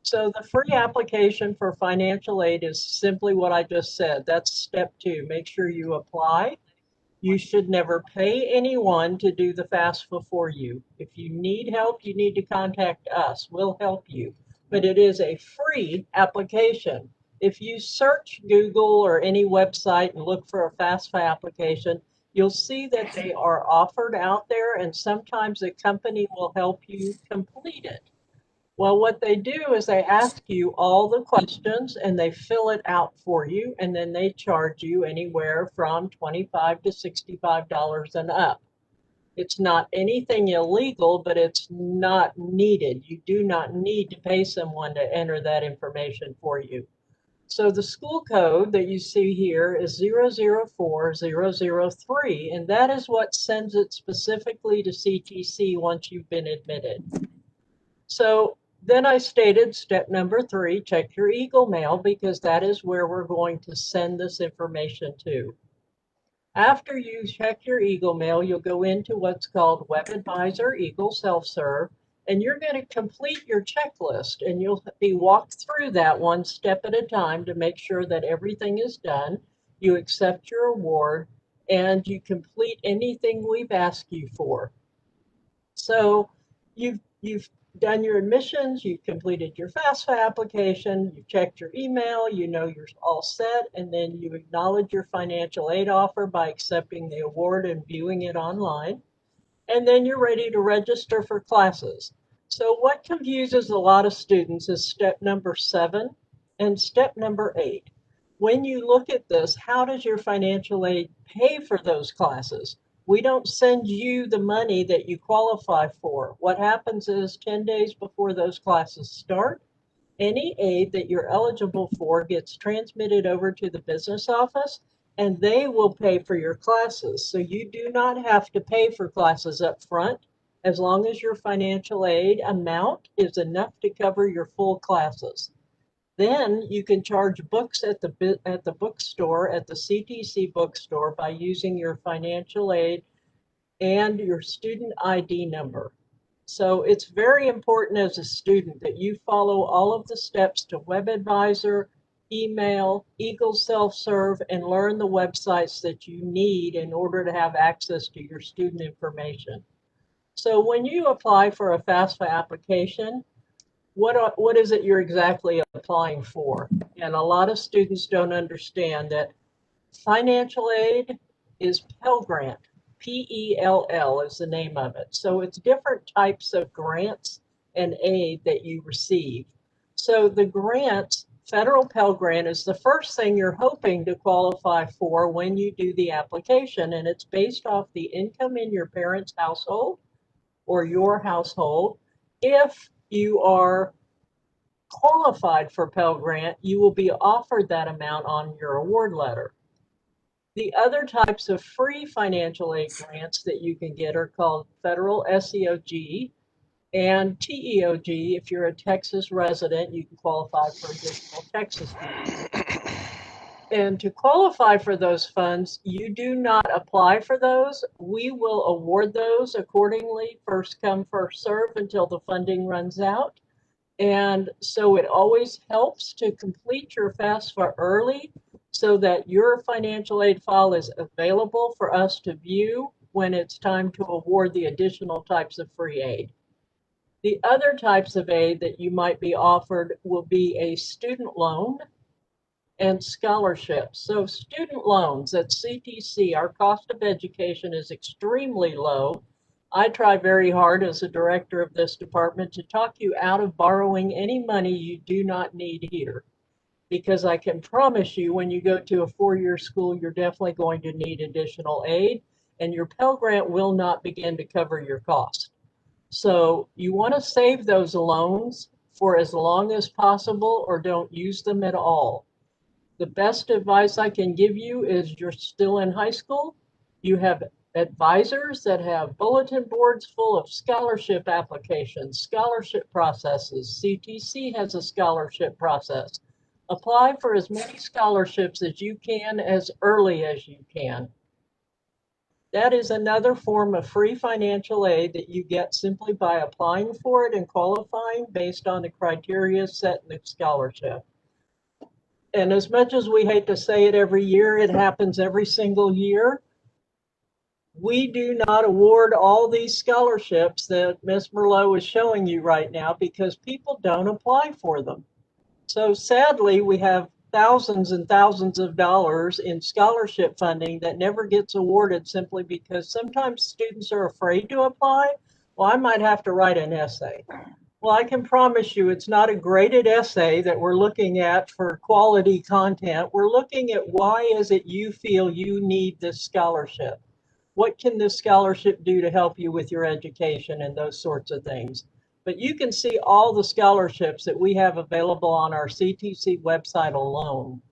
Speaker 4: So the free application for financial aid is simply what I just said. That's step 2. Make sure you apply. You should never pay anyone to do the FAFSA for you. If you need help, you need to contact us. We'll help you. But it is a free application. If you search Google or any website and look for a FAFSA application, you'll see that they are offered out there, and sometimes a company will help you complete it. Well, what they do is they ask you all the questions and they fill it out for you, and then they charge you anywhere from $25 to $65 and up. It's not anything illegal, but it's not needed. You do not need to pay someone to enter that information for you. So the school code that you see here is 004003, and that is what sends it specifically to CTC once you've been admitted. So then I stated step number 3, check your Eagle Mail, because that is where we're going to send this information to. After you check your Eagle Mail, you'll go into what's called Web Advisor Eagle Self-Serve, and you're going to complete your checklist, and you'll be walked through that one step at a time to make sure that everything is done. You accept your award, and you complete anything we've asked you for. So you've done your admissions, you've completed your FAFSA application, you've checked your email, you know you're all set, and then you acknowledge your financial aid offer by accepting the award and viewing it online. And then you're ready to register for classes. So what confuses a lot of students is step number 7 and step number 8. When you look at this, how does your financial aid pay for those classes? We don't send you the money that you qualify for. What happens is 10 days before those classes start, any aid that you're eligible for gets transmitted over to the business office, and they will pay for your classes. So you do not have to pay for classes up front, as long as your financial aid amount is enough to cover your full classes. Then you can charge books at the bookstore, at the CTC bookstore, by using your financial aid and your student ID number. So it's very important as a student that you follow all of the steps to Web Advisor, email, Eagle Self-Serve, and learn the websites that you need in order to have access to your student information. So when you apply for a FAFSA application, what is it you're exactly applying for? And a lot of students don't understand that financial aid is Pell Grant. PELL is the name of it. So it's different types of grants and aid that you receive. So the grants, federal Pell Grant, is the first thing you're hoping to qualify for when you do the application. And it's based off the income in your parents' household or your household. If you are qualified for Pell Grant, you will be offered that amount on your award letter. The other types of free financial aid grants that you can get are called federal SEOG and TEOG. If you're a Texas resident, you can qualify for additional Texas funds. And to qualify for those funds, you do not apply for those. We will award those accordingly, first come, first serve, until the funding runs out. And so it always helps to complete your FAFSA early so that your financial aid file is available for us to view when it's time to award the additional types of free aid. The other types of aid that you might be offered will be a student loan and scholarships. So student loans at CTC, our cost of education is extremely low. I try very hard as a director of this department to talk you out of borrowing any money you do not need here. Because I can promise you, when you go to a 4-year school, you're definitely going to need additional aid, and your Pell Grant will not begin to cover your cost. So you want to save those loans for as long as possible, or don't use them at all. The best advice I can give you is you're still in high school. You have advisors that have bulletin boards full of scholarship applications, scholarship processes. CTC has a scholarship process. Apply for as many scholarships as you can, as early as you can. That is another form of free financial aid that you get simply by applying for it and qualifying based on the criteria set in the scholarship. And as much as we hate to say it every year, it happens every single year. We do not award all these scholarships that Ms. Merlot is showing you right now because people don't apply for them. So sadly, we have thousands and thousands of dollars in scholarship funding that never gets awarded simply because sometimes students are afraid to apply. Well, I might have to write an essay. Well, I can promise you it's not a graded essay that we're looking at for quality content. We're looking at why is it you feel you need this scholarship? What can this scholarship do to help you with your education and those sorts of things? But you can see all the scholarships that we have available on our CTC website alone.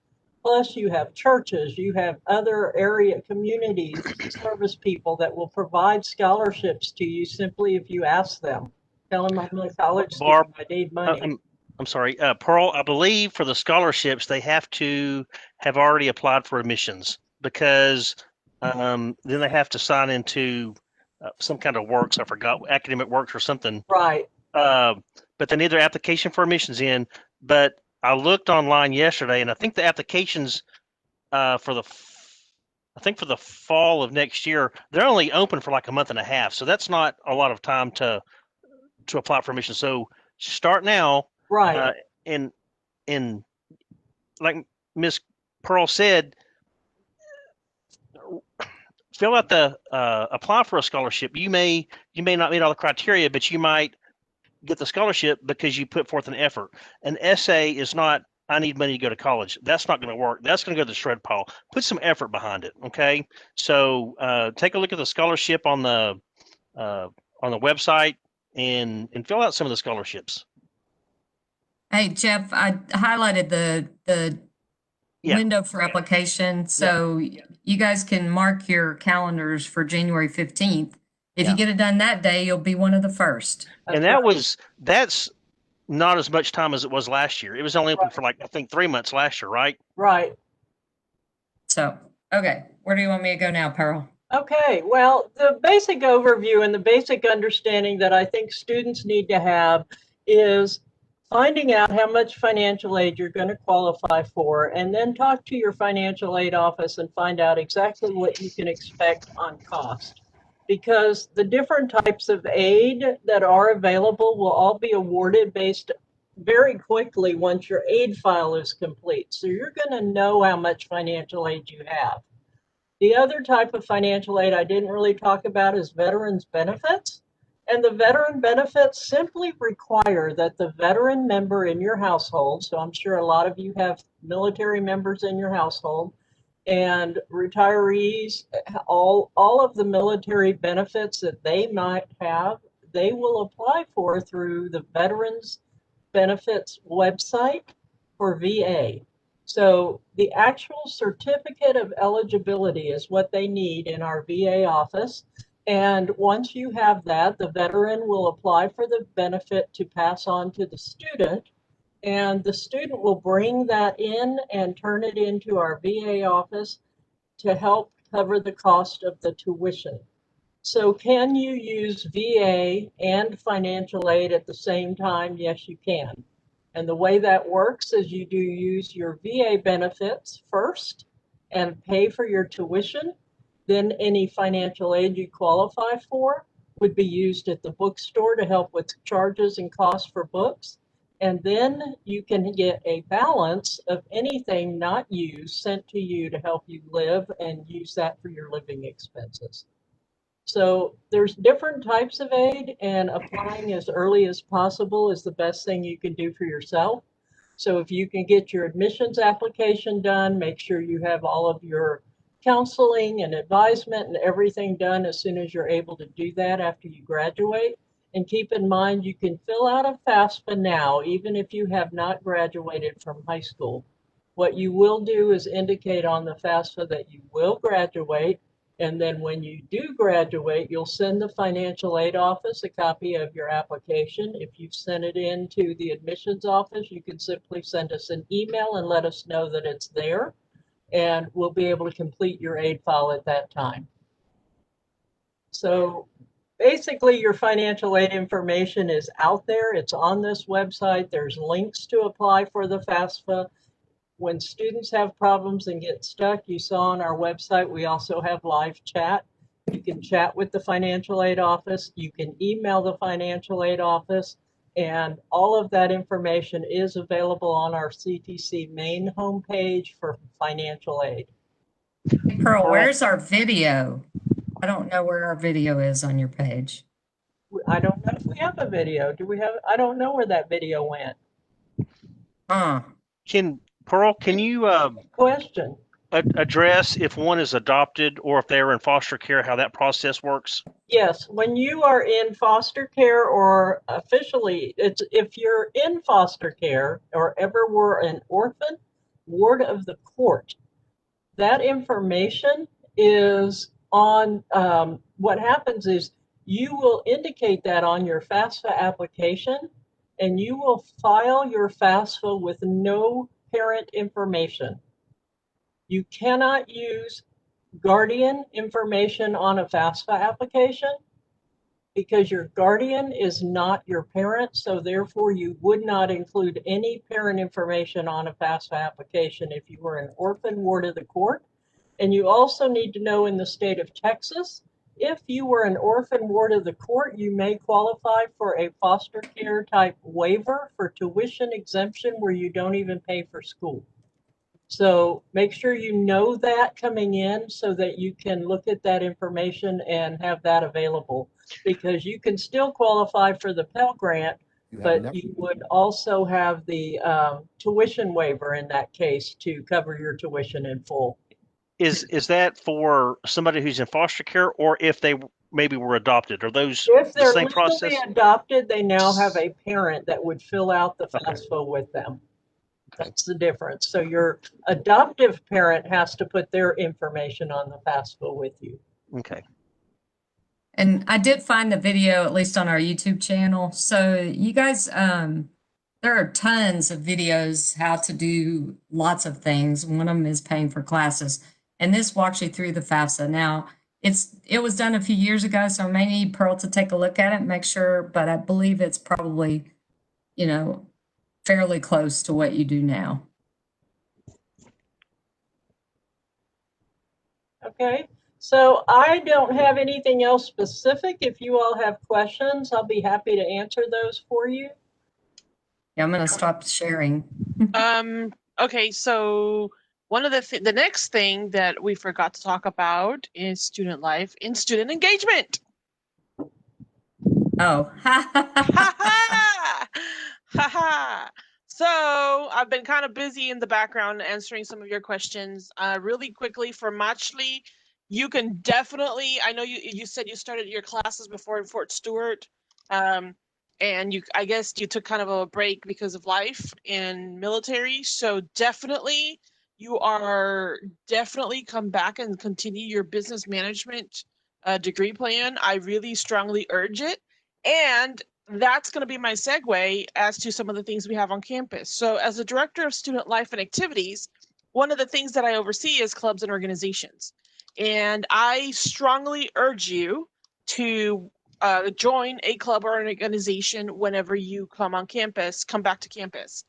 Speaker 4: Plus you have churches, you have other area communities, service people that will provide scholarships to you simply if you ask them. Tell them I'm a college
Speaker 3: Barb,
Speaker 4: student. I need money.
Speaker 3: I'm sorry, Pearl. I believe for the scholarships they have to have already applied for admissions because then they have to sign into some kind of works. I forgot, academic works or something.
Speaker 4: Right.
Speaker 3: But they need their application for admissions in. But I looked online yesterday, and I think the applications for the fall of next year, they're only open for like a month and a half. So that's not a lot of time to apply for admission. So start now.
Speaker 4: Right.
Speaker 3: And like Miss Pearl said, fill out the apply for a scholarship. You may not meet all the criteria, but you might get the scholarship because you put forth an effort. An essay is not, I need money to go to college. That's not going to work. That's going to go to the shred pile. Put some effort behind it. Okay. So take a look at the scholarship on the website and fill out some of the scholarships.
Speaker 2: Hey, Jeff, I highlighted the
Speaker 3: Yeah.
Speaker 2: window for application, so you guys can mark your calendars for January 15th. If you get it done that day, you'll be one of the first.
Speaker 3: And that's not as much time as it was last year. It was only open for like, I think 3 months last year, right?
Speaker 4: Right.
Speaker 2: So, okay, where do you want me to go now, Pearl?
Speaker 4: Okay, well, the basic overview and the basic understanding that I think students need to have is finding out how much financial aid you're going to qualify for, and then talk to your financial aid office and find out exactly what you can expect on cost. Because the different types of aid that are available will all be awarded based very quickly once your aid file is complete. So you're going to know how much financial aid you have. The other type of financial aid I didn't really talk about is veterans benefits. And the veteran benefits simply require that the veteran member in your household, so I'm sure a lot of you have military members in your household, and retirees, all of the military benefits that they might have, they will apply for through the Veterans Benefits website for VA. So the actual certificate of eligibility is what they need in our VA office. And once you have that, the veteran will apply for the benefit to pass on to the student. And the student will bring that in and turn it into our VA office to help cover the cost of the tuition. So can you use VA and financial aid at the same time? Yes, you can. And the way that works is you do use your VA benefits first and pay for your tuition. Then any financial aid you qualify for would be used at the bookstore to help with charges and costs for books. And then you can get a balance of anything not used sent to you to help you live and use that for your living expenses. So there's different types of aid, and applying as early as possible is the best thing you can do for yourself. So if you can get your admissions application done, make sure you have all of your counseling and advisement and everything done as soon as you're able to do that after you graduate. And keep in mind, you can fill out a FAFSA now, even if you have not graduated from high school. What you will do is indicate on the FAFSA that you will graduate. And then when you do graduate, you'll send the financial aid office a copy of your application. If you've sent it in to the admissions office, you can simply send us an email and let us know that it's there. And we'll be able to complete your aid file at that time. So basically, your financial aid information is out there. It's on this website. There's links to apply for the FAFSA. When students have problems and get stuck, you saw on our website, we also have live chat. You can chat with the financial aid office. You can email the financial aid office. And all of that information is available on our CTC main homepage for financial aid.
Speaker 2: Hey, Pearl, where's our video? I don't know where our video is on your page.
Speaker 4: I don't know if we have a video. Do we have? I don't know where that video went.
Speaker 3: Pearl, can you
Speaker 4: Question.
Speaker 3: address if one is adopted or if they're in foster care, how that process works?
Speaker 4: Yes, when you are in foster care, or officially, it's if you're in foster care or ever were an orphan, ward of the court, that information is on, what happens is you will indicate that on your FAFSA application, and you will file your FAFSA with no parent information. You cannot use guardian information on a FAFSA application because your guardian is not your parent, so therefore you would not include any parent information on a FAFSA application if you were an orphan ward of the court. And you also need to know in the state of Texas, if you were an orphan ward of the court, you may qualify for a foster care type waiver for tuition exemption where you don't even pay for school. So make sure you know that coming in so that you can look at that information and have that available, because you can still qualify for the Pell Grant, but you would also have the tuition waiver in that case to cover your tuition in full.
Speaker 3: Is that for somebody who's in foster care, or if they maybe were adopted? Are those
Speaker 4: If
Speaker 3: the
Speaker 4: they're
Speaker 3: same
Speaker 4: legally
Speaker 3: process?
Speaker 4: adopted, they now have a parent that would fill out the FAFSA with them.
Speaker 3: Okay.
Speaker 4: That's the difference. So your adoptive parent has to put their information on the FAFSA with you.
Speaker 3: Okay.
Speaker 2: And I did find the video, at least on our YouTube channel. So you guys, there are tons of videos how to do lots of things. One of them is paying for classes, and this walks you through the FAFSA. Now, it was done a few years ago, so I may need Pearl to take a look at it and make sure, but I believe it's probably, fairly close to what you do now.
Speaker 4: Okay, so I don't have anything else specific. If you all have questions, I'll be happy to answer those for you.
Speaker 2: Yeah, I'm going to stop sharing.
Speaker 1: Okay, so one of the next thing that we forgot to talk about is student life and student engagement.
Speaker 2: Oh,
Speaker 1: Ha ha! Ha ha! So I've been kind of busy in the background answering some of your questions. Really quickly for Matchley, you can definitely, I know you said you started your classes before in Fort Stewart. And I guess you took kind of a break because of life in military. So definitely you are come back and continue your business management degree plan. I really strongly urge it. And that's going to be my segue as to some of the things we have on campus. So as a director of student life and activities, one of the things that I oversee is clubs and organizations. And I strongly urge you to join a club or an organization whenever you come back to campus.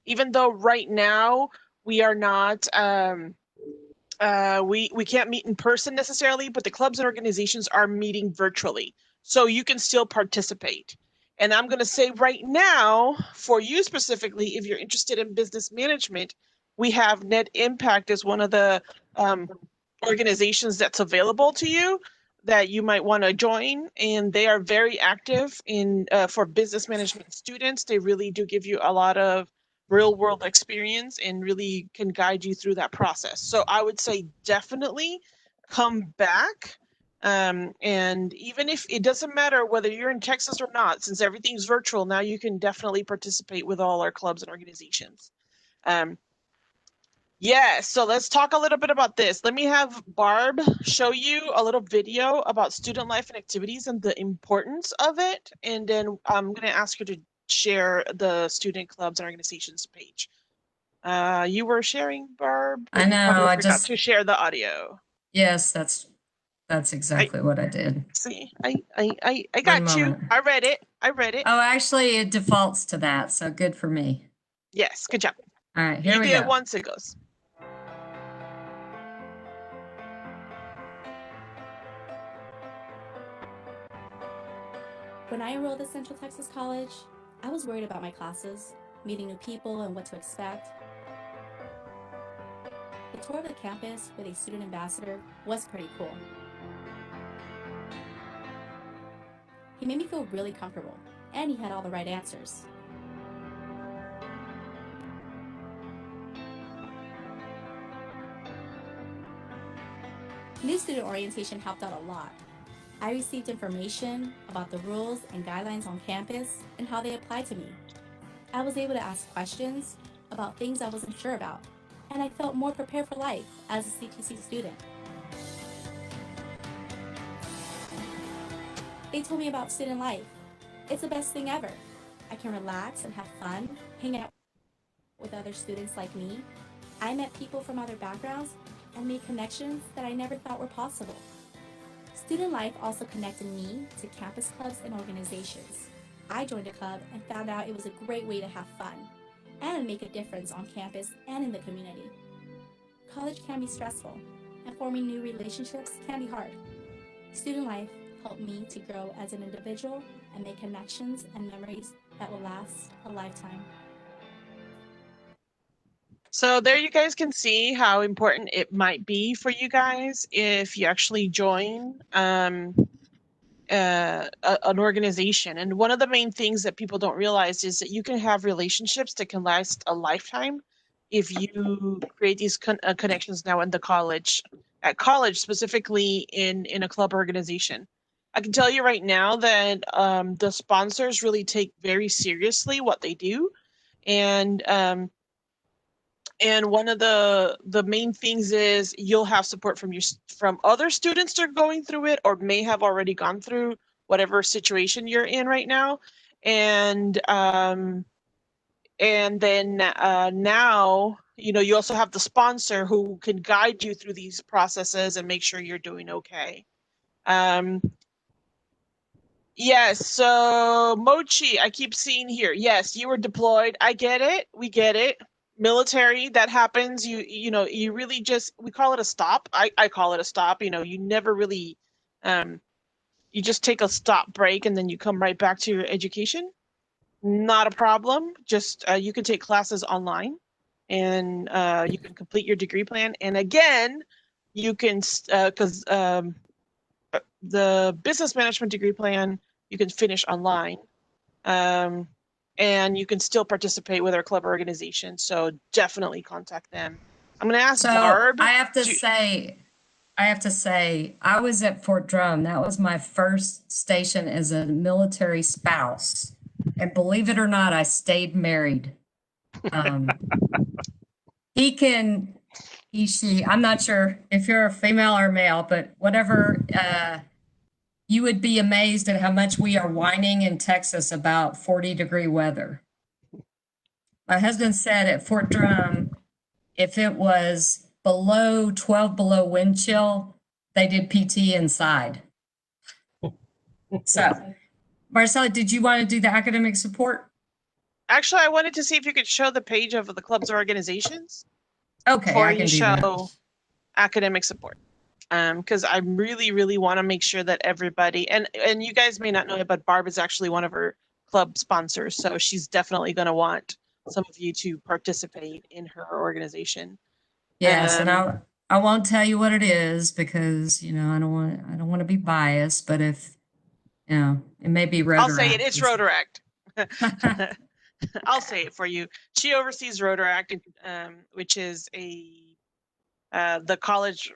Speaker 1: Even though right now we are not, we can't meet in person necessarily, but the clubs and organizations are meeting virtually. So you can still participate. And I'm going to say right now, for you specifically, if you're interested in business management, we have Net Impact as one of the organizations that's available to you that you might want to join. And they are very active in for business management students. They really do give you a lot of real world experience and really can guide you through that process. So I would say definitely come back. And even if it doesn't matter whether you're in Texas or not, since everything's virtual, now you can definitely participate with all our clubs and organizations. Yeah, so let's talk a little bit about this. Let me have Barb show you a little video about student life and activities and the importance of it. And then I'm going to ask you to share the student clubs and organizations page. You were sharing, Barb?
Speaker 2: I know,
Speaker 1: I forgot to share the audio.
Speaker 2: Yes, that's exactly what I did.
Speaker 1: See, I got you. I read it.
Speaker 2: Oh, actually, it defaults to that, so good for me.
Speaker 1: Yes, good job.
Speaker 2: All right, here we
Speaker 1: go. You
Speaker 2: go.
Speaker 1: do it once, it goes.
Speaker 5: When I enrolled at Central Texas College, I was worried about my classes, meeting new people, and what to expect. The tour of the campus with a student ambassador was pretty cool. He made me feel really comfortable, and he had all the right answers. New student orientation helped out a lot. I received information about the rules and guidelines on campus and how they apply to me. I was able to ask questions about things I wasn't sure about, and I felt more prepared for life as a CTC student. They told me about student life. It's the best thing ever. I can relax and have fun, hang out with other students like me. I met people from other backgrounds and made connections that I never thought were possible. Student life also connected me to campus clubs and organizations. I joined a club and found out it was a great way to have fun and make a difference on campus and in the community. College can be stressful, and forming new relationships can be hard. Student life helped me to grow as an individual and make connections and memories that will last a lifetime.
Speaker 1: So there you guys can see how important it might be for you guys if you actually join an organization. And one of the main things that people don't realize is that you can have relationships that can last a lifetime if you create these connections now in the college, at college, specifically in a club organization. I can tell you right now that the sponsors really take very seriously what they do. And one of the main things is you'll have support from other students that are going through it or may have already gone through whatever situation you're in right now. And then now, you also have the sponsor who can guide you through these processes and make sure you're doing okay. Yes, so Mochi, I keep seeing here. Yes, you were deployed. I get it. We get it. Military, that happens. You really just, we call it a stop. I call it a stop. You never really you just take a stop break and then you come right back to your education. Not a problem. Just you can take classes online and you can complete your degree plan. And again, you can because the business management degree plan you can finish online, and you can still participate with our club organization. So definitely contact them. I'm going to ask
Speaker 2: So
Speaker 1: Barb.
Speaker 2: I have to say, I was at Fort Drum. That was my first station as a military spouse. And believe it or not, I stayed married. She, I'm not sure if you're a female or male, but whatever, you would be amazed at how much we are whining in Texas about 40-degree weather. My husband said at Fort Drum, if it was below 12 below wind chill, they did PT inside. So, Marcella, did you want to do the academic support?
Speaker 1: Actually, I wanted to see if you could show the page of the club's organizations.
Speaker 2: Okay,
Speaker 1: before
Speaker 2: I can
Speaker 1: you
Speaker 2: do
Speaker 1: show
Speaker 2: that.
Speaker 1: academic support. Because I really, really want to make sure that everybody, and you guys may not know it, but Barb is actually one of her club sponsors. So she's definitely going to want some of you to participate in her organization.
Speaker 2: Yes, and I won't tell you what it is because I don't want to be biased, but if it may be Rotaract.
Speaker 1: I'll say it. It's Rotaract. I'll say it for you. She oversees Rotaract, which is the college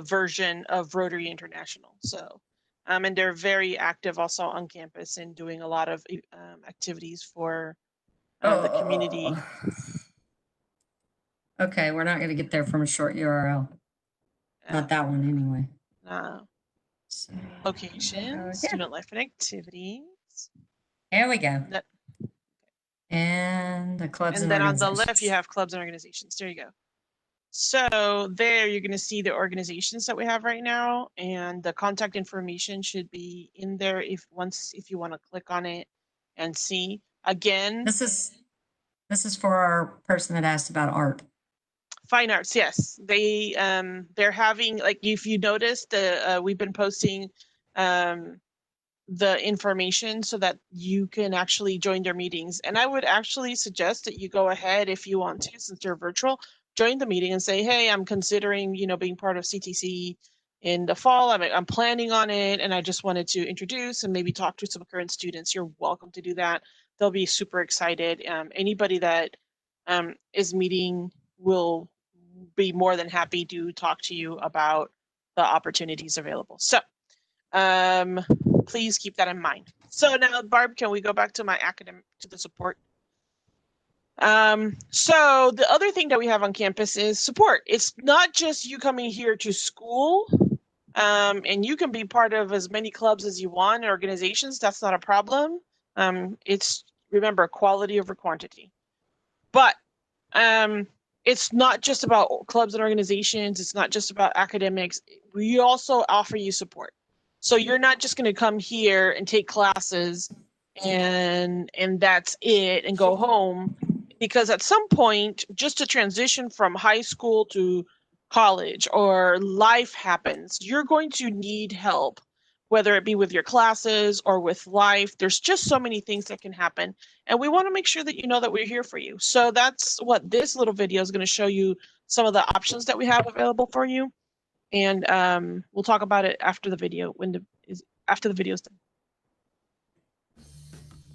Speaker 1: version of Rotary International. So, and they're very active also on campus and doing a lot of activities for the community.
Speaker 2: Okay, we're not going to get there from a short URL. Not that one anyway. So,
Speaker 1: Locations, student life and activities.
Speaker 2: Here we go. And the clubs
Speaker 1: and then on the left, you have clubs and organizations. There you go. So there you're going to see the organizations that we have right now, and the contact information should be in there if you want to click on it and see. Again,
Speaker 2: this is for our person that asked about art.
Speaker 1: Fine arts, yes. They're having, like, if you noticed, we've been posting the information so that you can actually join their meetings. And I would actually suggest that you go ahead, if you want to, since they're virtual, join the meeting and say, hey, I'm considering, being part of CTC in the fall. I'm planning on it, and I just wanted to introduce and maybe talk to some current students. You're welcome to do that. They'll be super excited. Anybody that is meeting will be more than happy to talk to you about the opportunities available. So please keep that in mind. So now, Barb, can we go back to the support? So the other thing that we have on campus is support. It's not just you coming here to school. And you can be part of as many clubs as you want, organizations. That's not a problem. It's, remember, quality over quantity. But it's not just about clubs and organizations. It's not just about academics. We also offer you support. So you're not just going to come here and take classes and that's it and go home, because at some point, just to transition from high school to college or life happens, you're going to need help, whether it be with your classes or with life. There's just so many things that can happen. And we want to make sure that you know that we're here for you. So that's what this little video is going to show you, some of the options that we have available for you. And we'll talk about it after the video, after the video's done.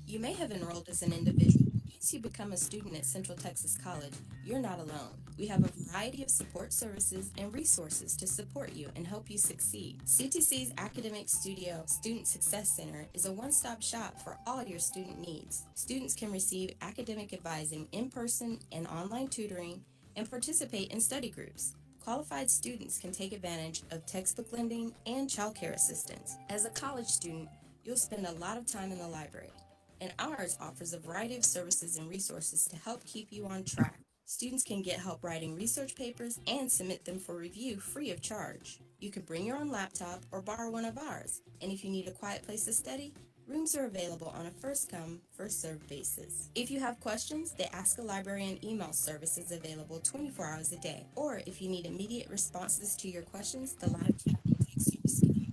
Speaker 6: You may have enrolled as an individual. Once you become a student at Central Texas College, you're not alone. We have a variety of support services and resources to support you and help you succeed. CTC's Academic Studio Student Success Center is a one-stop shop for all your student needs. Students can receive academic advising in person and online tutoring and participate in study groups. Qualified students can take advantage of textbook lending and childcare assistance. As a college student, you'll spend a lot of time in the library, and ours offers a variety of services and resources to help keep you on track. Students can get help writing research papers and submit them for review free of charge. You can bring your own laptop or borrow one of ours, and if you need a quiet place to study, rooms are available on a first-come, first-served basis. If you have questions, the Ask a Librarian email service is available 24 hours a day, or if you need immediate responses to your questions, the live chat will text you receive.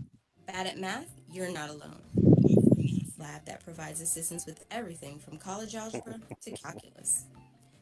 Speaker 6: Bad at math? You're not alone. Lab that provides assistance with everything from college algebra to calculus.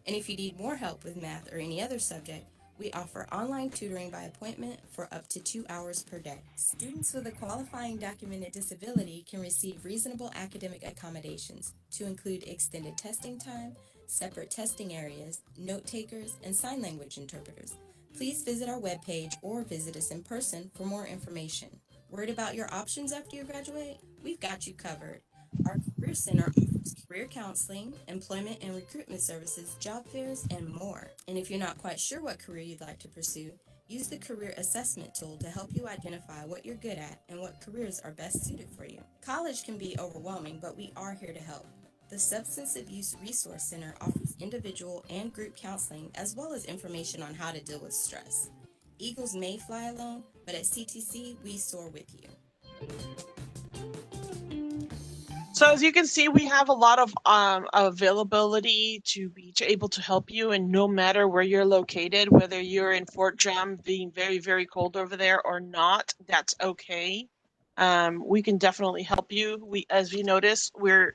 Speaker 6: And if you need more help with math or any other subject, we offer online tutoring by appointment for up to 2 hours per day. Students with a qualifying documented disability can receive reasonable academic accommodations to include extended testing time, separate testing areas, note takers, and sign language interpreters. Please visit our webpage or visit us in person for more information. Worried about your options after you graduate? We've got you covered. Our Career Center offers career counseling, employment and recruitment services, job fairs, and more. And if you're not quite sure what career you'd like to pursue, use the career assessment tool to help you identify what you're good at and what careers are best suited for you. College can be overwhelming, but we are here to help. The Substance Abuse Resource Center offers individual and group counseling, as well as information on how to deal with stress. Eagles may fly alone, but at CTC, we soar with you.
Speaker 1: So as you can see, we have a lot of availability to be able to help you, and no matter where you're located, whether you're in Fort Drum being very, very cold over there or not, that's okay. We can definitely help you. As you notice, we're,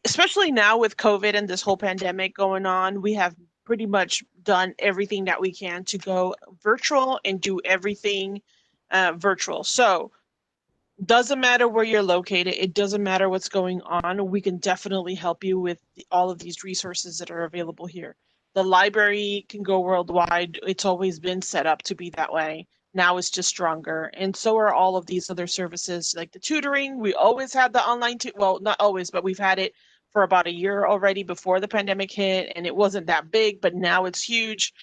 Speaker 1: especially now with COVID and this whole pandemic going on, we have pretty much done everything that we can to go virtual and do everything virtual. So doesn't matter where you're located. It doesn't matter what's going on. We can definitely help you with all of these resources that are available here. The library can go worldwide. It's always been set up to be that way. Now it's just stronger. And so are all of these other services like the tutoring. We always had the online, well, not always, but we've had it for about a year already before the pandemic hit, and it wasn't that big, but now it's huge.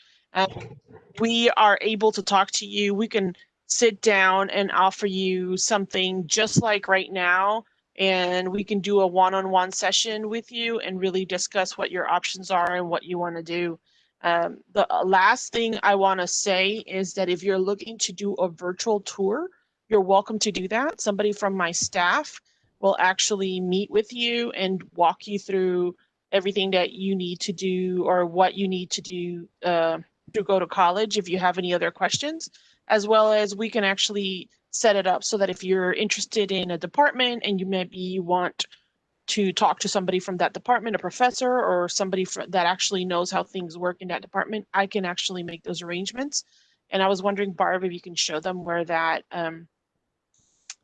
Speaker 1: We are able to talk to you. We can sit down and offer you something just like right now, and we can do a one-on-one session with you and really discuss what your options are and what you want to do. The last thing I want to say is that if you're looking to do a virtual tour, you're welcome to do that. Somebody from my staff will actually meet with you and walk you through everything that you need to do or what you need to do to go to college if you have any other questions, as well as we can actually set it up so that if you're interested in a department and you maybe want to talk to somebody from that department, a professor or somebody that actually knows how things work in that department, I can actually make those arrangements. And I was wondering, Barb, if you can show them where that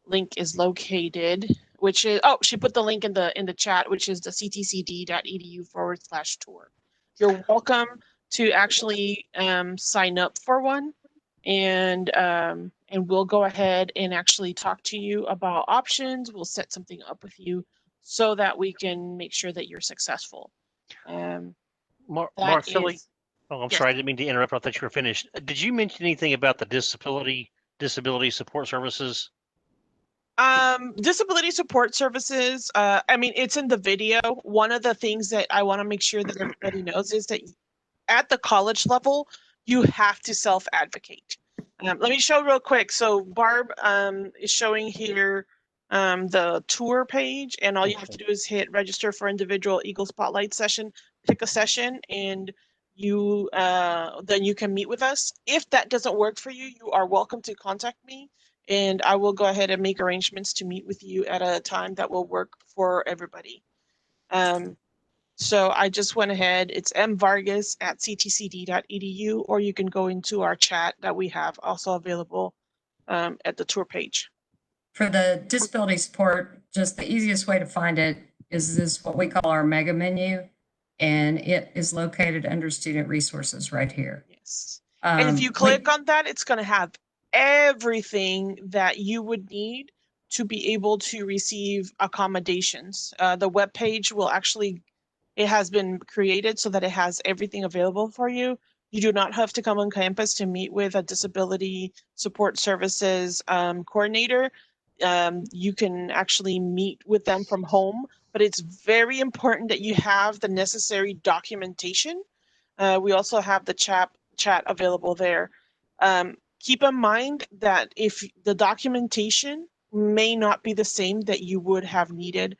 Speaker 1: link is located, which is, oh, she put the link in the chat, which is the ctcd.edu/tour. You're welcome to actually sign up for one, and we'll go ahead and actually talk to you about options. We'll set something up with you so that we can make sure that you're successful.
Speaker 3: Marceli, oh, I'm
Speaker 1: yes.
Speaker 3: sorry, I didn't mean to interrupt. I thought you were finished. Did you mention anything about the disability disability support services?
Speaker 1: Disability support services, I mean, it's in the video. One of the things that I want to make sure that everybody knows is that at the college level, you have to self-advocate. Let me show real quick. So Barb is showing here the tour page, and all you have to do is hit register for individual Eagle Spotlight session, pick a session, and you then you can meet with us. If that doesn't work for you, you are welcome to contact me, and I will go ahead and make arrangements to meet with you at a time that will work for everybody. So I just went ahead, it's mvargas@ctcd.edu, or you can go into our chat that we have also available at the tour page.
Speaker 2: For the disability support, just the easiest way to find it is this, what we call our mega menu, and it is located under student resources right here.
Speaker 1: Yes. And if you click on that, it's going to have everything that you would need to be able to receive accommodations. The web page will actually, it has been created so that it has everything available for you. You do not have to come on campus to meet with a disability support services coordinator. You can actually meet with them from home, but it's very important that you have the necessary documentation. We also have the chat available there. Keep in mind that if the documentation may not be the same that you would have needed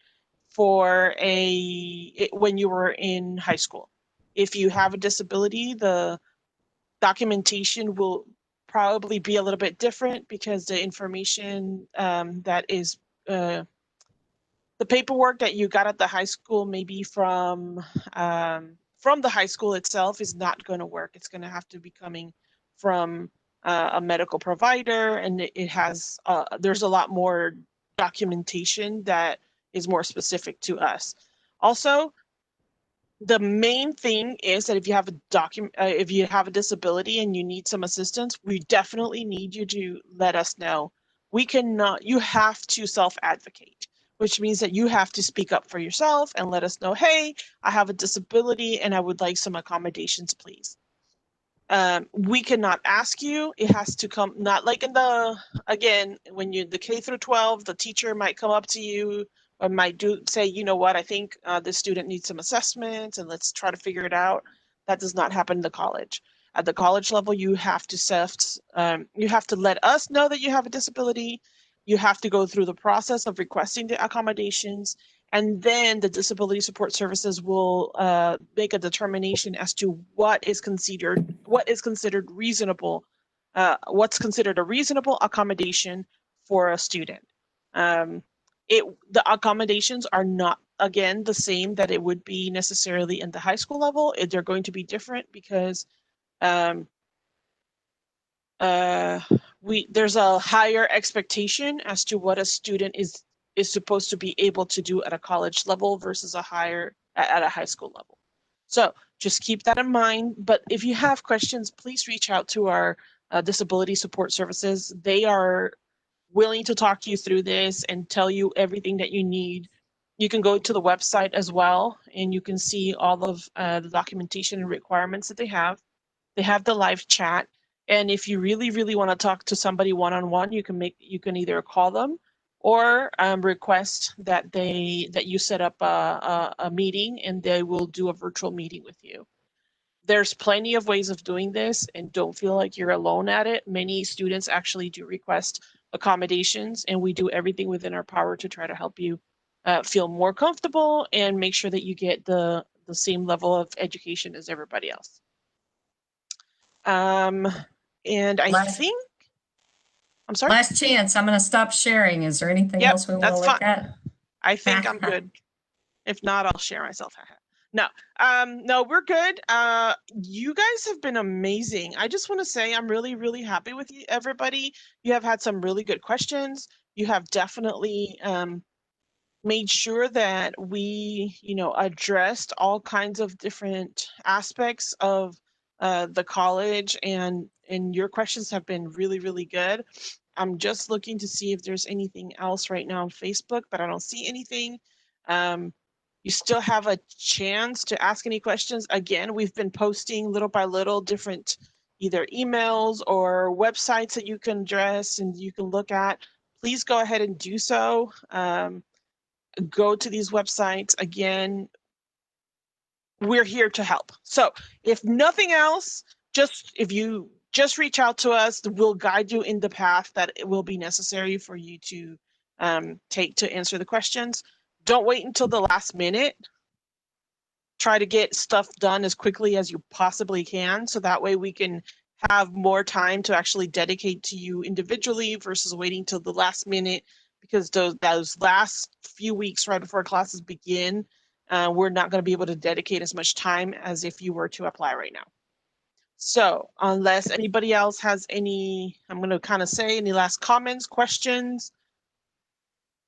Speaker 1: for when you were in high school. If you have a disability, the documentation will probably be a little bit different because the information that is the paperwork that you got at the high school, maybe from the high school itself, is not going to work. It's going to have to be coming from a medical provider, and it has there's a lot more documentation that is more specific to us. Also, the main thing is that if you have if you have a disability and you need some assistance, we definitely need you to let us know. We cannot, you have to self-advocate, which means that you have to speak up for yourself and let us know, hey, I have a disability and I would like some accommodations, please. We cannot ask you, it has to come, not like in the, again, when you, the K through 12, the teacher might come up to you or might say, you know what, I think this student needs some assessments and let's try to figure it out. That does not happen in the college. At the college level, you have to you have to let us know that you have a disability. You have to go through the process of requesting the accommodations, and then the disability support services will make a determination as to what is considered reasonable, what's considered a reasonable accommodation for a student. The accommodations are not, again, the same that it would be necessarily in the high school level. They're going to be different because there's a higher expectation as to what a student is supposed to be able to do at a college level versus at a high school level. So just keep that in mind. But if you have questions, please reach out to our disability support services. They are willing to talk you through this and tell you everything that you need. You can go to the website as well, and you can see all of the documentation and requirements that they have. They have the live chat. And if you really, really want to talk to somebody one-on-one, you can either call them or request that you set up a meeting, and they will do a virtual meeting with you. There's plenty of ways of doing this, and don't feel like you're alone at it. Many students actually do request accommodations, and we do everything within our power to try to help you feel more comfortable and make sure that you get the same level of education as everybody else. And I think, I'm sorry?
Speaker 2: Last chance. I'm going to stop sharing. Is there anything else we want to look at?
Speaker 1: I think I'm good. If not, I'll share myself. No, no, we're good. You guys have been amazing. I just want to say I'm really, really happy with you, everybody. You have had some really good questions. You have definitely made sure that we, addressed all kinds of different aspects of the college, and your questions have been really, really good. I'm just looking to see if there's anything else right now on Facebook, but I don't see anything. You still have a chance to ask any questions. Again, we've been posting little by little different, either emails or websites that you can address and you can look at, please go ahead and do so. Go to these websites. Again, we're here to help. So if nothing else, if you just reach out to us, we'll guide you in the path that it will be necessary for you to take to answer the questions. Don't wait until the last minute. Try to get stuff done as quickly as you possibly can, so that way we can have more time to actually dedicate to you individually versus waiting till the last minute, because those last few weeks right before classes begin, we're not going to be able to dedicate as much time as if you were to apply right now. So unless anybody else has any, I'm going to kind of say any last comments, questions.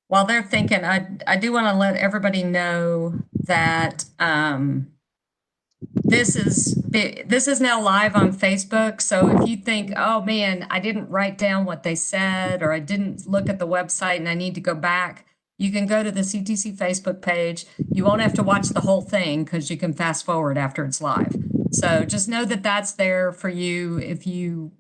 Speaker 2: While they're thinking, I do want to let everybody know that this is now live on Facebook. So if you think, oh man, I didn't write down what they said, or I didn't look at the website and I need to go back, you can go to the CTC Facebook page. You won't have to watch the whole thing because you can fast forward after it's live. So just know that that's there for you if you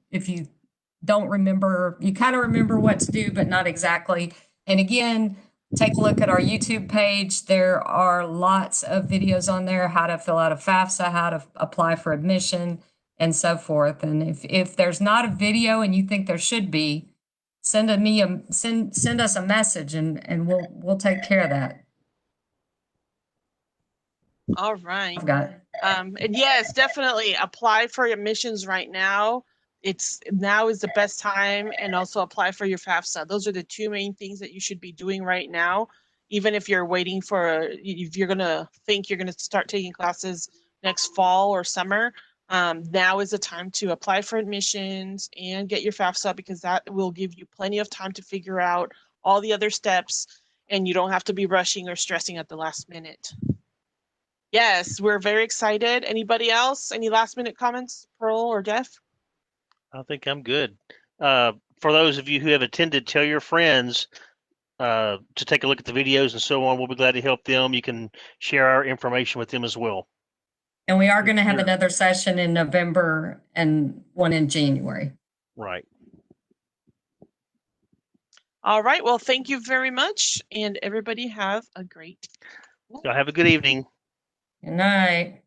Speaker 2: don't remember, you kind of remember what to do, but not exactly. And again, take a look at our YouTube page. There are lots of videos on there, how to fill out a FAFSA, how to apply for admission, and so forth. And if there's not a video and you think there should be, send us a message and we'll take care of that.
Speaker 1: All right.
Speaker 2: I've got it.
Speaker 1: And yes, definitely apply for admissions right now. Now is the best time, and also apply for your FAFSA. Those are the two main things that you should be doing right now. Even if you're waiting if you're gonna think you're gonna start taking classes next fall or summer, now is the time to apply for admissions and get your FAFSA, because that will give you plenty of time to figure out all the other steps, and you don't have to be rushing or stressing at the last minute. Yes, we're very excited. Anybody else? Any last minute comments, Pearl or Jeff?
Speaker 3: I think I'm good. For those of you who have attended, tell your friends to take a look at the videos and so on. We'll be glad to help them. You can share our information with them as well.
Speaker 2: And we are going to have another session in November and one in January.
Speaker 3: Right.
Speaker 1: All right. Well, thank you very much. And everybody have a great
Speaker 3: Y'all have a good evening.
Speaker 2: Good night.